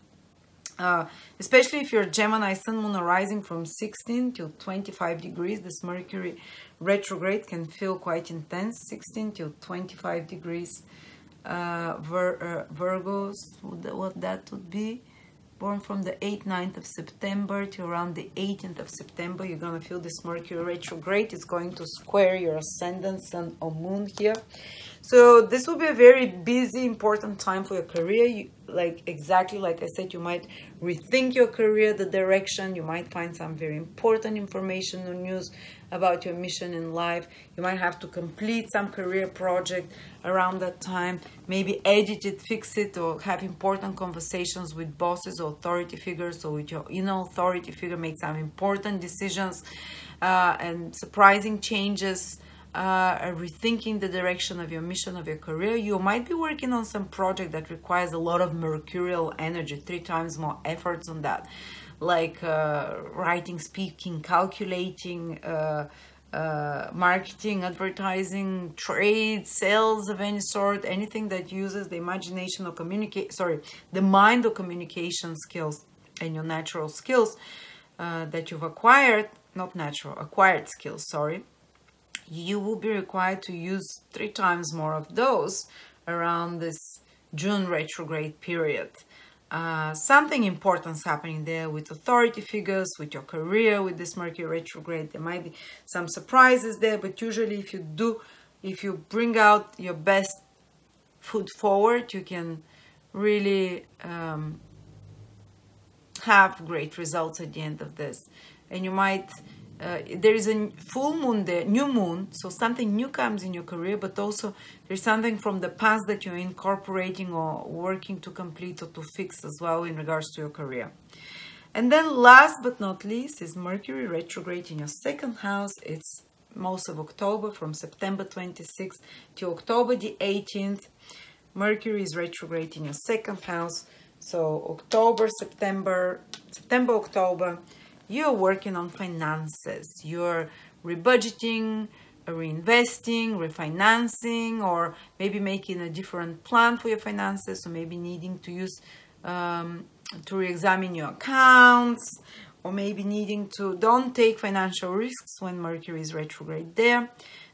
Especially if you're Gemini, Sun, Moon, or Rising from 16 to 25 degrees, this Mercury retrograde can feel quite intense. 16 to 25 degrees. Virgos, what that would be, born from the 8th, 9th of September to around the 18th of September, you're going to feel this Mercury retrograde. It's going to square your ascendant, Sun, or Moon here. So this will be a very busy, important time for your career. Exactly like I said, you might rethink your career, the direction. You might find some very important information or news about your mission in life. You might have to complete some career project around that time. Maybe edit it, fix it, or have important conversations with bosses or authority figures, or with your inner authority figure, make some important decisions and surprising changes. Rethinking the direction of your mission, of your career. You might be working on some project that requires a lot of mercurial energy, 3 times more efforts on that, like writing, speaking, calculating, marketing, advertising, trade, sales of any sort, anything that uses the imagination or the mind or communication skills and your natural skills that you've acquired, acquired skills, you will be required to use 3 times more of those around this June retrograde period. Something important is happening there with authority figures, with your career, with this Mercury retrograde. There might be some surprises there, but usually if you bring out your best foot forward, you can really have great results at the end of this. And you might there is a full moon there, new moon, so something new comes in your career, but also there's something from the past that you're incorporating or working to complete or to fix as well in regards to your career. And then last but not least is Mercury retrograde in your 2nd house. It's most of October, from September 26th to October the 18th. Mercury is retrograde in your 2nd house. So September, October, you're working on finances. You're rebudgeting, reinvesting, refinancing, or maybe making a different plan for your finances, or maybe needing to use to re-examine your accounts, or maybe needing to don't take financial risks when Mercury is retrograde there.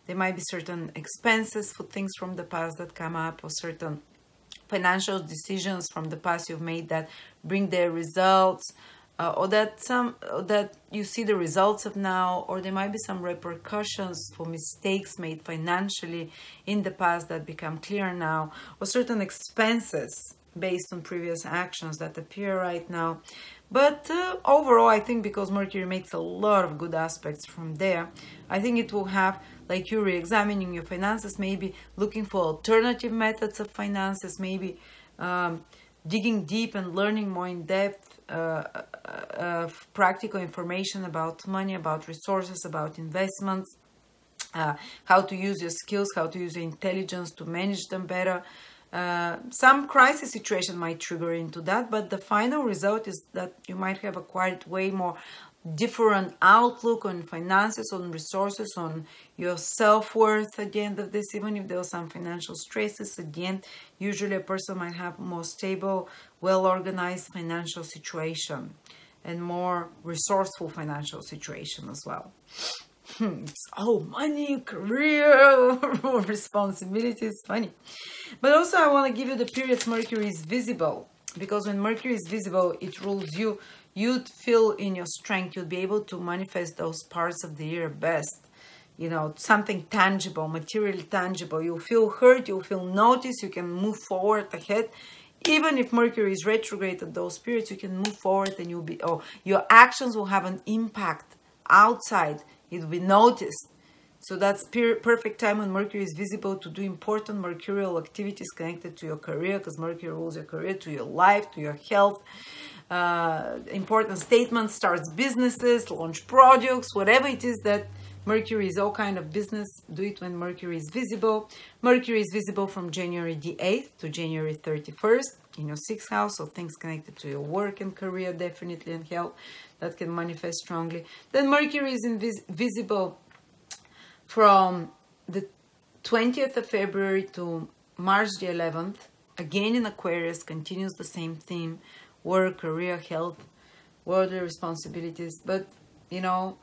There might be certain expenses for things from the past that come up, or certain financial decisions from the past you've made that bring their results, or that you see the results of now, or there might be some repercussions for mistakes made financially in the past that become clear now, or certain expenses based on previous actions that appear right now. But overall, I think because Mercury makes a lot of good aspects from there, I think it will have, like, you re-examining your finances, maybe looking for alternative methods of finances, maybe digging deep and learning more in depth practical information about money, about resources, about investments, how to use your skills, how to use your intelligence to manage them better. Some crisis situation might trigger into that, but the final result is that you might have acquired way more different outlook on finances, on resources, on your self-worth at the end of this. Even if there are some financial stresses at the end, usually a person might have more stable, well-organized financial situation and more resourceful financial situation as well. Money, career, responsibilities, funny. But also I want to give you the periods Mercury is visible, because when Mercury is visible, it rules you. You'd feel in your strength, you'll be able to manifest those parts of the year best. You know, something tangible, materially tangible. You'll feel heard, you'll feel noticed, you can move forward ahead. Even if Mercury is retrograde at those periods, you can move forward and your actions will have an impact outside. It will be noticed. So that's perfect time when Mercury is visible to do important mercurial activities connected to your career, because Mercury rules your career, to your life, to your health. Important statements, starts businesses, launch projects, whatever it is that Mercury is all kind of business. Do it when Mercury is visible. Mercury is visible from January the 8th to January 31st in your 6th house. So things connected to your work and career, definitely, and health, that can manifest strongly. Then Mercury is visible from the 20th of February to March the 11th. Again in Aquarius, continues the same theme. Work, career, health, worldly responsibilities. But, you know,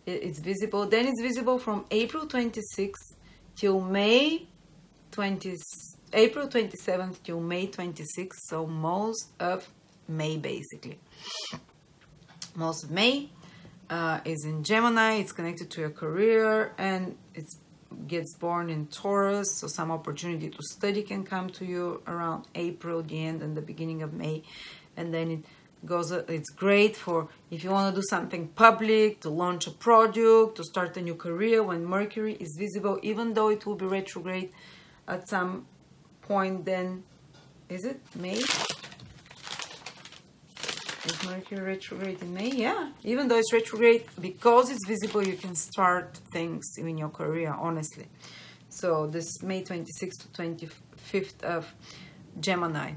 it's visible. Then it's visible from April 26th till April 27th till May 26th. So most of May, basically. Most of May is in Gemini. It's connected to your career, and it gets born in Taurus. So some opportunity to study can come to you around April, the end and the beginning of May. And then it goes, it's great for if you want to do something public, to launch a project, to start a new career when Mercury is visible, even though it will be retrograde at some point. Then is it May? Is Mercury retrograde in May? Yeah, even though it's retrograde, because it's visible, you can start things in your career, honestly. So this May 26th to 25th of Gemini,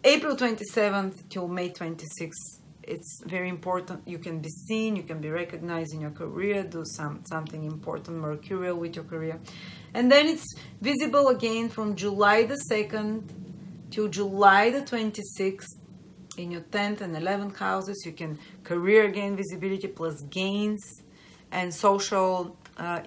April 27th till May 26th, it's very important. You can be seen, you can be recognized in your career, do something important, mercurial with your career. And then it's visible again from July the 2nd till July the 26th in your 10th and 11th houses. You can career again, visibility plus gains and social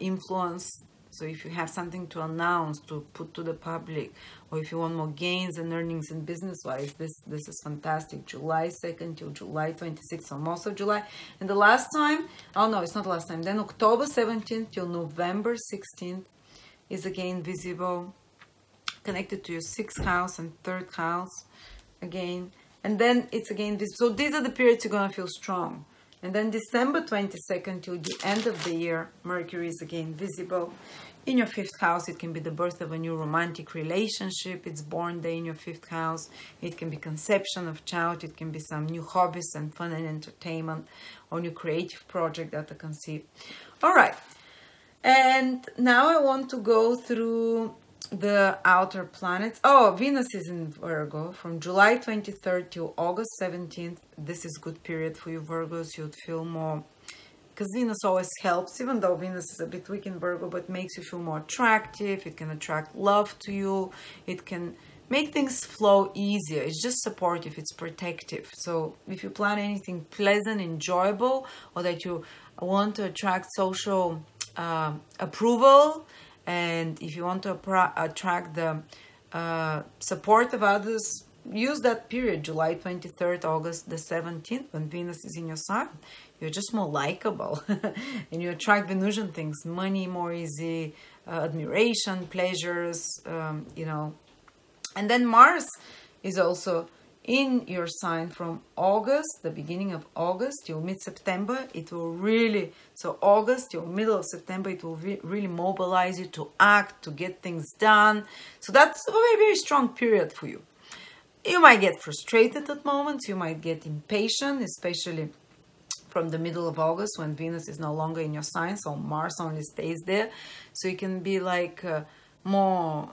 influence. So if you have something to announce, to put to the public, or if you want more gains and earnings in business-wise, this is fantastic. July 2nd till July 26th, so most of July. And the last time, oh no, it's not last time, then October 17th till November 16th is again visible, connected to your 6th house and 3rd house again. And then it's again visible. So these are the periods you're going to feel strong. And then December 22nd till the end of the year, Mercury is again visible. In your 5th house, it can be the birth of a new romantic relationship. It's born day in your 5th house. It can be conception of child. It can be some new hobbies and fun and entertainment, or new creative project that I conceive. All right. And now I want to go through the outer planets. Oh, Venus is in Virgo from July 23rd till August 17th. This is good period for you Virgos. You'd feel more, because Venus always helps, even though Venus is a bit weak in Virgo, but makes you feel more attractive. It can attract love to you. It can make things flow easier. It's just supportive. It's protective. So if you plan anything pleasant, enjoyable, or that you want to attract social approval, and if you want to attract the support of others, use that period, July 23rd, August the 17th, when Venus is in your sign. You're just more likable and you attract Venusian things, money more easy, admiration, pleasures, you know. And then Mars is also in your sign from August, the beginning of August till mid-September. It will really, so August till middle of September, it will really mobilize you to act, to get things done. So that's a very, very strong period for you. You might get frustrated at moments. You might get impatient, especially from the middle of August when Venus is no longer in your sign. So Mars only stays there. So you can be like more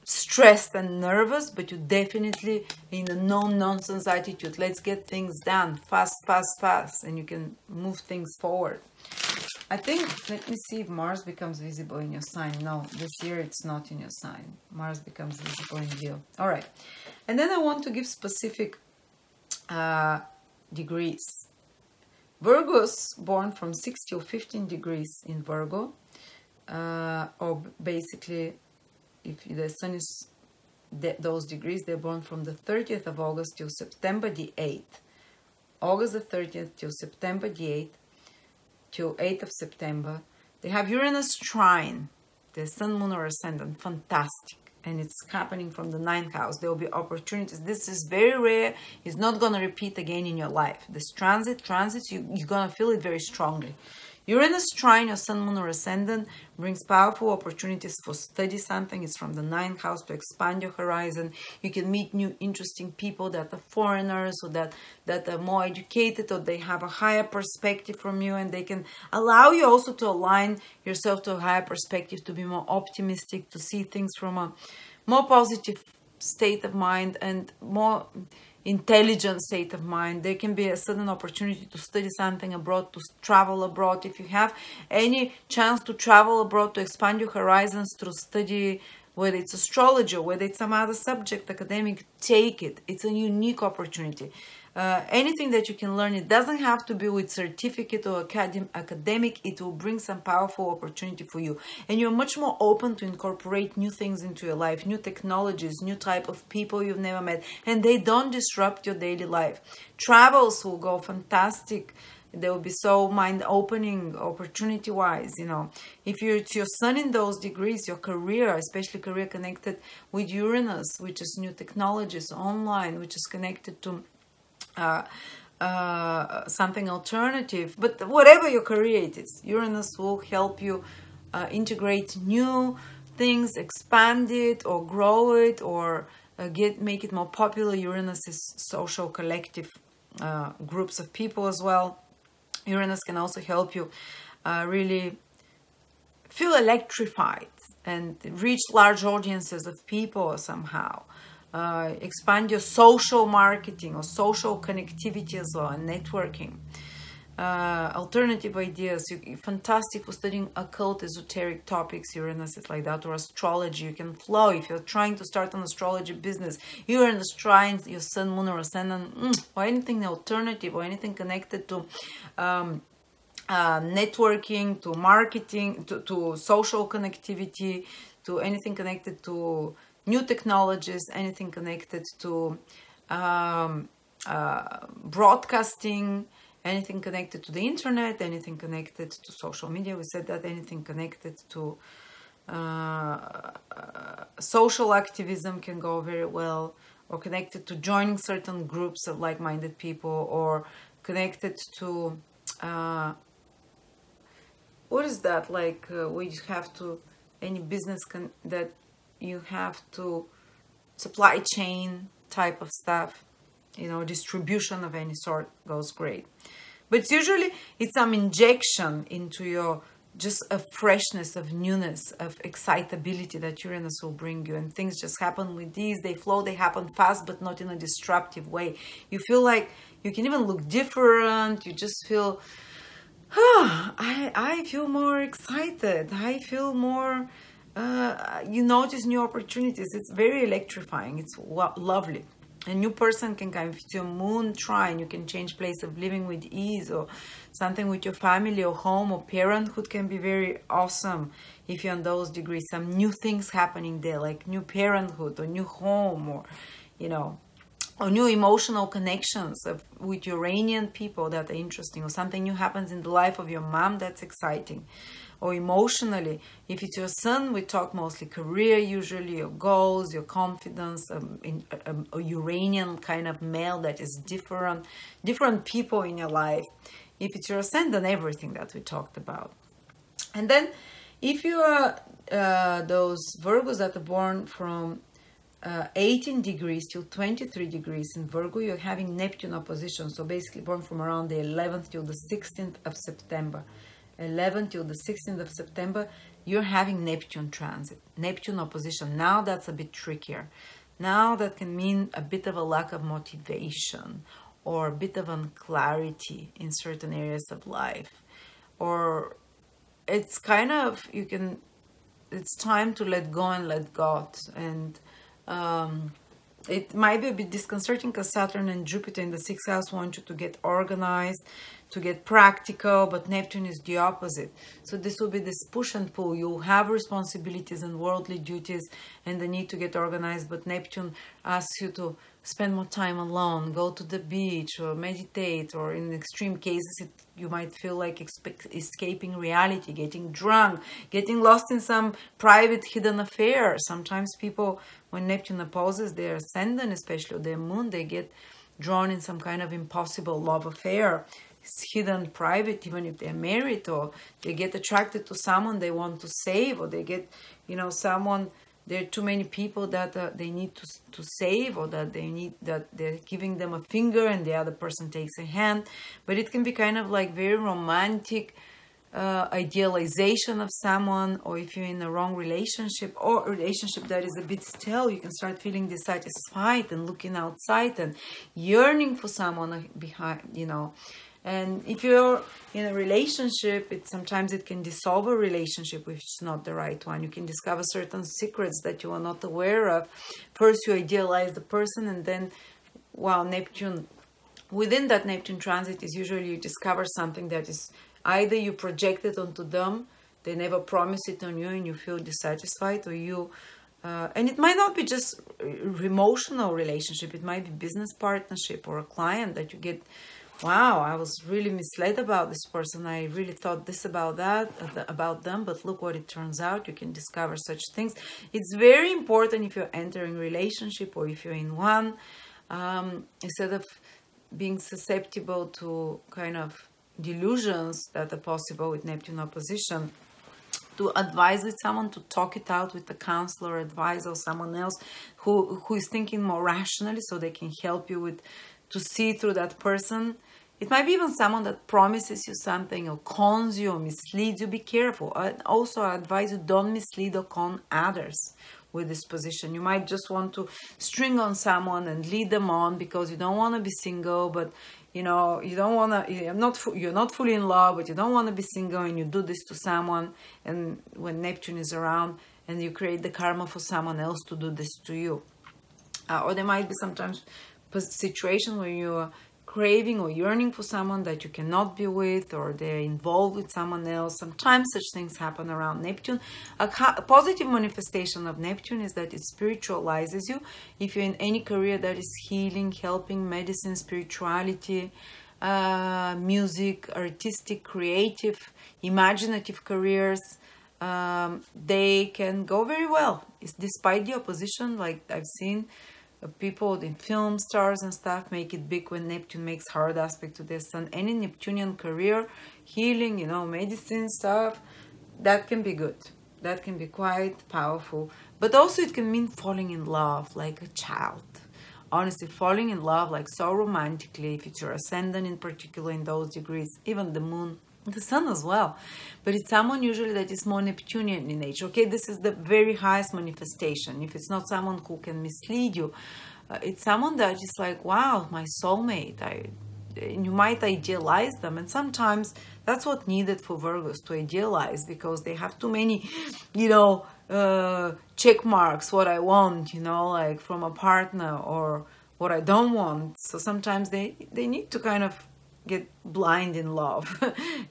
stressed and nervous, but you definitely in a no-nonsense attitude. Let's get things done fast, fast, fast, and you can move things forward. I think, let me see if Mars becomes visible in your sign. No, this year it's not in your sign. Mars becomes visible in you. All right. And then I want to give specific degrees. Virgos born from 6 till 15 degrees in Virgo, or basically if the sun is those degrees, they're born from the 30th of August till September the 8th. August the 30th till September the 8th, till 8th of September. They have Uranus trine, the sun, moon, or ascendant. Fantastic. And it's happening from the 9th house. There will be opportunities. This is very rare. It's not going to repeat again in your life. This transits, you're going to feel it very strongly. Uranus trine your sun, moon, or ascendant brings powerful opportunities for study something. It's from the 9th house to expand your horizon. You can meet new interesting people that are foreigners or that are more educated, or they have a higher perspective from you, and they can allow you also to align yourself to a higher perspective, to be more optimistic, to see things from a more positive state of mind and more intelligent state of mind. There can be a sudden opportunity to study something abroad, to travel abroad. If you have any chance to travel abroad, to expand your horizons through study, whether it's astrology or whether it's some other subject, academic, take it. It's a unique opportunity. Anything that you can learn, it doesn't have to be with certificate or academic. It will bring some powerful opportunity for you, and you're much more open to incorporate new things into your life, new technologies, new type of people you've never met, and they don't disrupt your daily life. Travels will go fantastic. They will be so mind-opening, opportunity-wise, you know. If it's your sun in those degrees, your career, especially career connected with Uranus, which is new technologies, online, which is connected to something alternative, but whatever your career it is, Uranus will help you integrate new things, expand it or grow it, or make it more popular. Uranus is social collective groups of people as well. Uranus can also help you really feel electrified and reach large audiences of people somehow. Expand your social marketing or social connectivity as well, and networking. Alternative ideas, fantastic for studying occult, esoteric topics. Uranus is like that, or astrology. You can flow if you're trying to start an astrology business. Uranus trines your sun, moon, or ascendant, or anything alternative, or anything connected to networking, to marketing, to social connectivity, to anything connected to new technologies, anything connected to broadcasting, anything connected to the internet, anything connected to social media. We said that anything connected to social activism can go very well, or connected to joining certain groups of like-minded people, or connected to what is that, like we have to, any business that you have to, supply chain type of stuff, you know, distribution of any sort goes great. But usually it's some injection into your, just a freshness, of newness, of excitability that Uranus will bring you, and things just happen with these. They flow, they happen fast, but not in a disruptive way. You feel like you can even look different. You just feel, I feel more excited. I feel more, you notice new opportunities. It's very electrifying. It's lovely. A new person can come. If it's your moon trine, you can change place of living with ease, or something with your family or home or parenthood can be very awesome if you're on those degrees. Some new things happening there, like new parenthood or new home, or, you know, or new emotional connections with Uranian people that are interesting, or something new happens in the life of your mom that's exciting. Or emotionally, if it's your sun, we talk mostly career, usually your goals, your confidence, a Uranian kind of male that is different people in your life. If it's your ascendant, everything that we talked about. And then if you are those Virgos that are born from 18 degrees till 23 degrees in Virgo, you're having Neptune opposition. So basically born from around the 11th till the 16th of September. 11th till the 16th of September, you're having Neptune transit, Neptune opposition. Now that's a bit trickier. Now that can mean a bit of a lack of motivation, or a bit of unclarity in certain areas of life. Or it's kind of, it's time to let go and let God. And it might be a bit disconcerting because Saturn and Jupiter in the 6th house want you to get organized, to get practical, but Neptune is the opposite. So this will be this push and pull. You'll have responsibilities and worldly duties and the need to get organized, but Neptune asks you to spend more time alone, go to the beach or meditate, or in extreme cases you might feel like escaping reality, getting drunk, getting lost in some private hidden affair. Sometimes people, when Neptune opposes their ascendant, especially their moon, they get drawn in some kind of impossible love affair. hidden private, even if they're married, or they get attracted to someone they want to save, or they get, you know, someone, there are too many people that they need to save, or that they're giving them a finger and the other person takes a hand. But it can be kind of like very romantic idealization of someone, or if you're in a wrong relationship, or a relationship that is a bit stale, you can start feeling dissatisfied and looking outside and yearning for someone behind, you know. And if you're in a relationship, sometimes it can dissolve a relationship which is not the right one. You can discover certain secrets that you are not aware of. First you idealize the person, and then, while Neptune, within that Neptune transit, is usually you discover something that is either you project it onto them, they never promise it on you and you feel dissatisfied, or you and it might not be just emotional relationship, it might be business partnership or a client that you get, wow, I was really misled about this person, I really thought this about them, but look what it turns out. You can discover such things. It's very important if you're entering a relationship, or if you're in one, instead of being susceptible to kind of delusions that are possible with Neptune opposition, to advise with someone, to talk it out with a counselor, advisor, or someone else who is thinking more rationally, so they can help you with to see through that person. It might be even someone that promises you something, or cons you, or misleads you. Be careful. Also, I advise you, don't mislead or con others with this position. You might just want to string on someone and lead them on because you don't want to be single, but you know, you don't want to, you're not fully in love, but you don't want to be single, and you do this to someone, and when Neptune is around, and you create the karma for someone else to do this to you. Or there might be sometimes a situation where you're craving or yearning for someone that you cannot be with, or they're involved with someone else. Sometimes such things happen around Neptune. A positive manifestation of Neptune is that it spiritualizes you. If you're in any career that is healing, helping, medicine, spirituality, music, artistic, creative, imaginative careers, they can go very well. It's despite the opposition, like I've seen people in film stars and stuff make it big when Neptune makes hard aspect to their sun. Any Neptunian career, healing, you know, medicine stuff, that can be good. That can be quite powerful. But also it can mean falling in love like a child. Honestly, falling in love like so romantically, if it's your ascendant in particular in those degrees, even the moon, the sun as well. But it's someone usually that is more Neptunian in nature. Okay, this is the very highest manifestation. If it's not someone who can mislead you, it's someone that is like, wow, my soulmate. You might idealize them, and sometimes that's what needed for Virgos, to idealize, because they have too many, you know, check marks, what I want, you know, like from a partner, or what I don't want. So sometimes they need to kind of get blind in love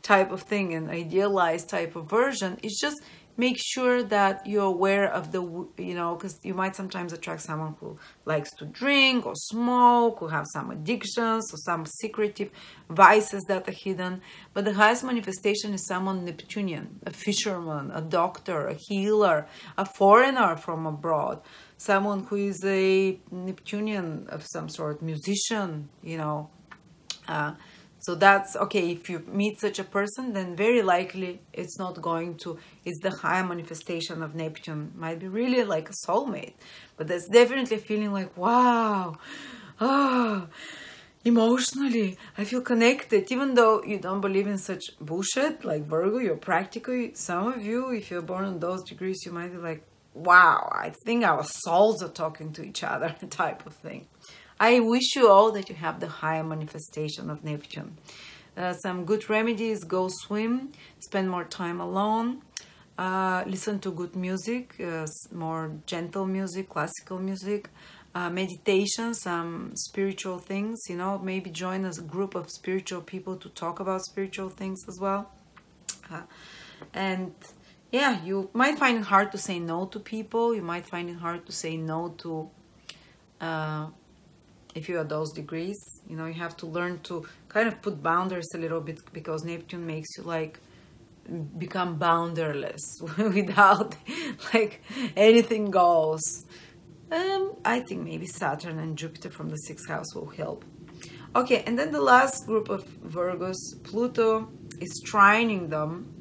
type of thing, and idealized type of version. It's just make sure that you're aware of the, you know, because you might sometimes attract someone who likes to drink or smoke, who have some addictions or some secretive vices that are hidden. But the highest manifestation is someone Neptunian, a fisherman, a doctor, a healer, a foreigner from abroad, someone who is a Neptunian of some sort, musician, you know. So that's okay. If you meet such a person, then very likely it's not going to, it's the higher manifestation of Neptune. Might be really like a soulmate, but there's definitely a feeling like, wow, emotionally, I feel connected. Even though you don't believe in such bullshit like Virgo, you're practical. Some of you, if you're born in those degrees, you might be like, wow, I think our souls are talking to each other type of thing. I wish you all that you have the higher manifestation of Neptune. Some good remedies: go swim, spend more time alone, listen to good music, more gentle music, classical music, meditation, some spiritual things, you know, maybe join a group of spiritual people to talk about spiritual things as well. And yeah, you might find it hard to say no to people. You might find it hard to say no to if you are those degrees, you know, you have to learn to kind of put boundaries a little bit, because Neptune makes you like become boundaryless without like anything goes. I think maybe Saturn and Jupiter from the 6th house will help. Okay, and then the last group of Virgos, Pluto is trining them.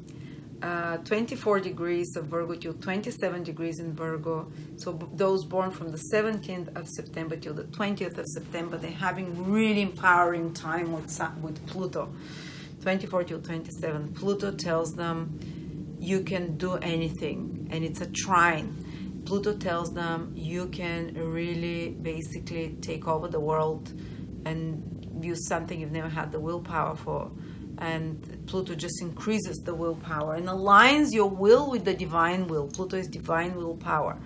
24 degrees of Virgo till 27 degrees in Virgo. So those born from the 17th of September till the 20th of September, they're having really empowering time with Pluto. 24 till 27. Pluto tells them you can do anything, and it's a trine. Pluto tells them you can really basically take over the world and use something you've never had the willpower for. And Pluto just increases the willpower and aligns your will with the divine will. Pluto is divine willpower.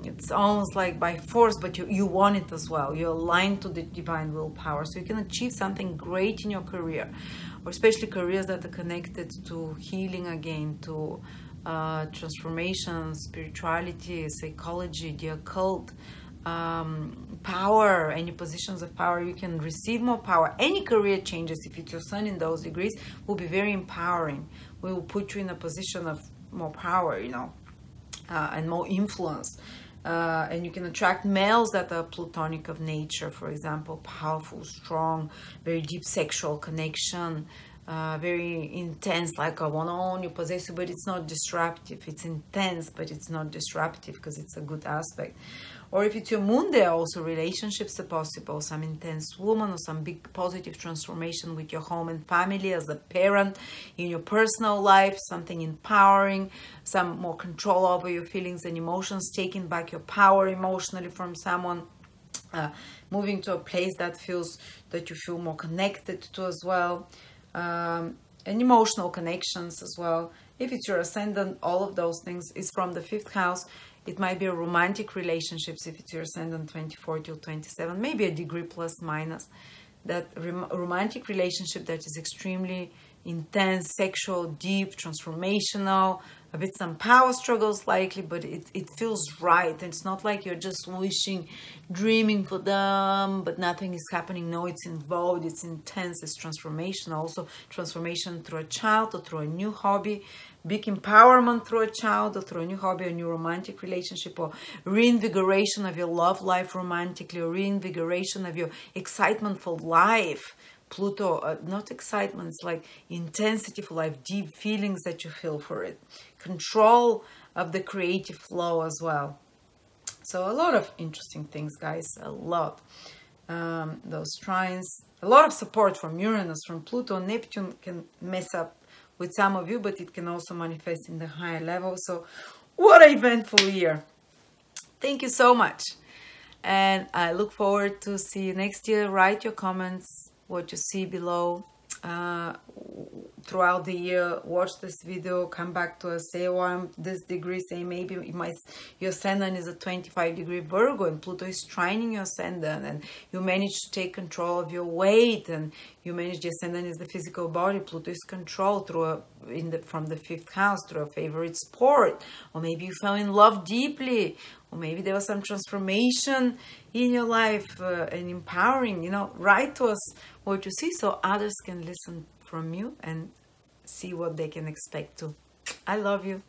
It's almost like by force, but you want it as well. You're aligned to the divine willpower, so you can achieve something great in your career, or especially careers that are connected to healing again, to transformation, spirituality, psychology, the occult. Power, any positions of power, you can receive more power. Any career changes, if it's your sun in those degrees, will be very empowering. We will put you in a position of more power, you know, and more influence. And you can attract males that are plutonic of nature, for example, powerful, strong, very deep sexual connection, very intense, like I want to own you, possess you, but it's not disruptive. It's intense, but it's not disruptive because it's a good aspect. Or if it's your moon, there are also relationships are possible, some intense woman or some big positive transformation with your home and family as a parent, in your personal life, something empowering, some more control over your feelings and emotions, taking back your power emotionally from someone, moving to a place that you feel more connected to as well, and emotional connections as well. If it's your ascendant, all of those things is from the 5th house. It might be a romantic relationships if it's your ascendant 24 till 27, maybe a degree plus minus. That romantic relationship that is extremely intense, sexual, deep, transformational, a bit some power struggles likely, but it feels right. It's not like you're just wishing, dreaming for them, but nothing is happening. No, it's involved, it's intense, it's transformation. Also transformation through a child or through a new hobby, big empowerment through a child or through a new hobby, a new romantic relationship, or reinvigoration of your love life romantically, or reinvigoration of your excitement for life. Pluto, not excitement, it's like intensity for life, deep feelings that you feel for it, control of the creative flow as well. So a lot of interesting things, guys, a lot. Those trines, a lot of support from Uranus, from Pluto. Neptune can mess up with some of you, but it can also manifest in the higher level. So what an eventful year. Thank you so much. And I look forward to see you next year. Write your comments, what you see below throughout the year. Watch this video, come back to us, say, oh, I'm this degree, say maybe your ascendant is a 25-degree Virgo and Pluto is trining your ascendant, and you manage to take control of your weight, and you manage, the ascendant is the physical body, Pluto is control through from the 5th house through a favorite sport, or maybe you fell in love deeply, or maybe there was some transformation in your life and empowering. You know, write to us what you see so others can listen from you and see what they can expect too. I love you.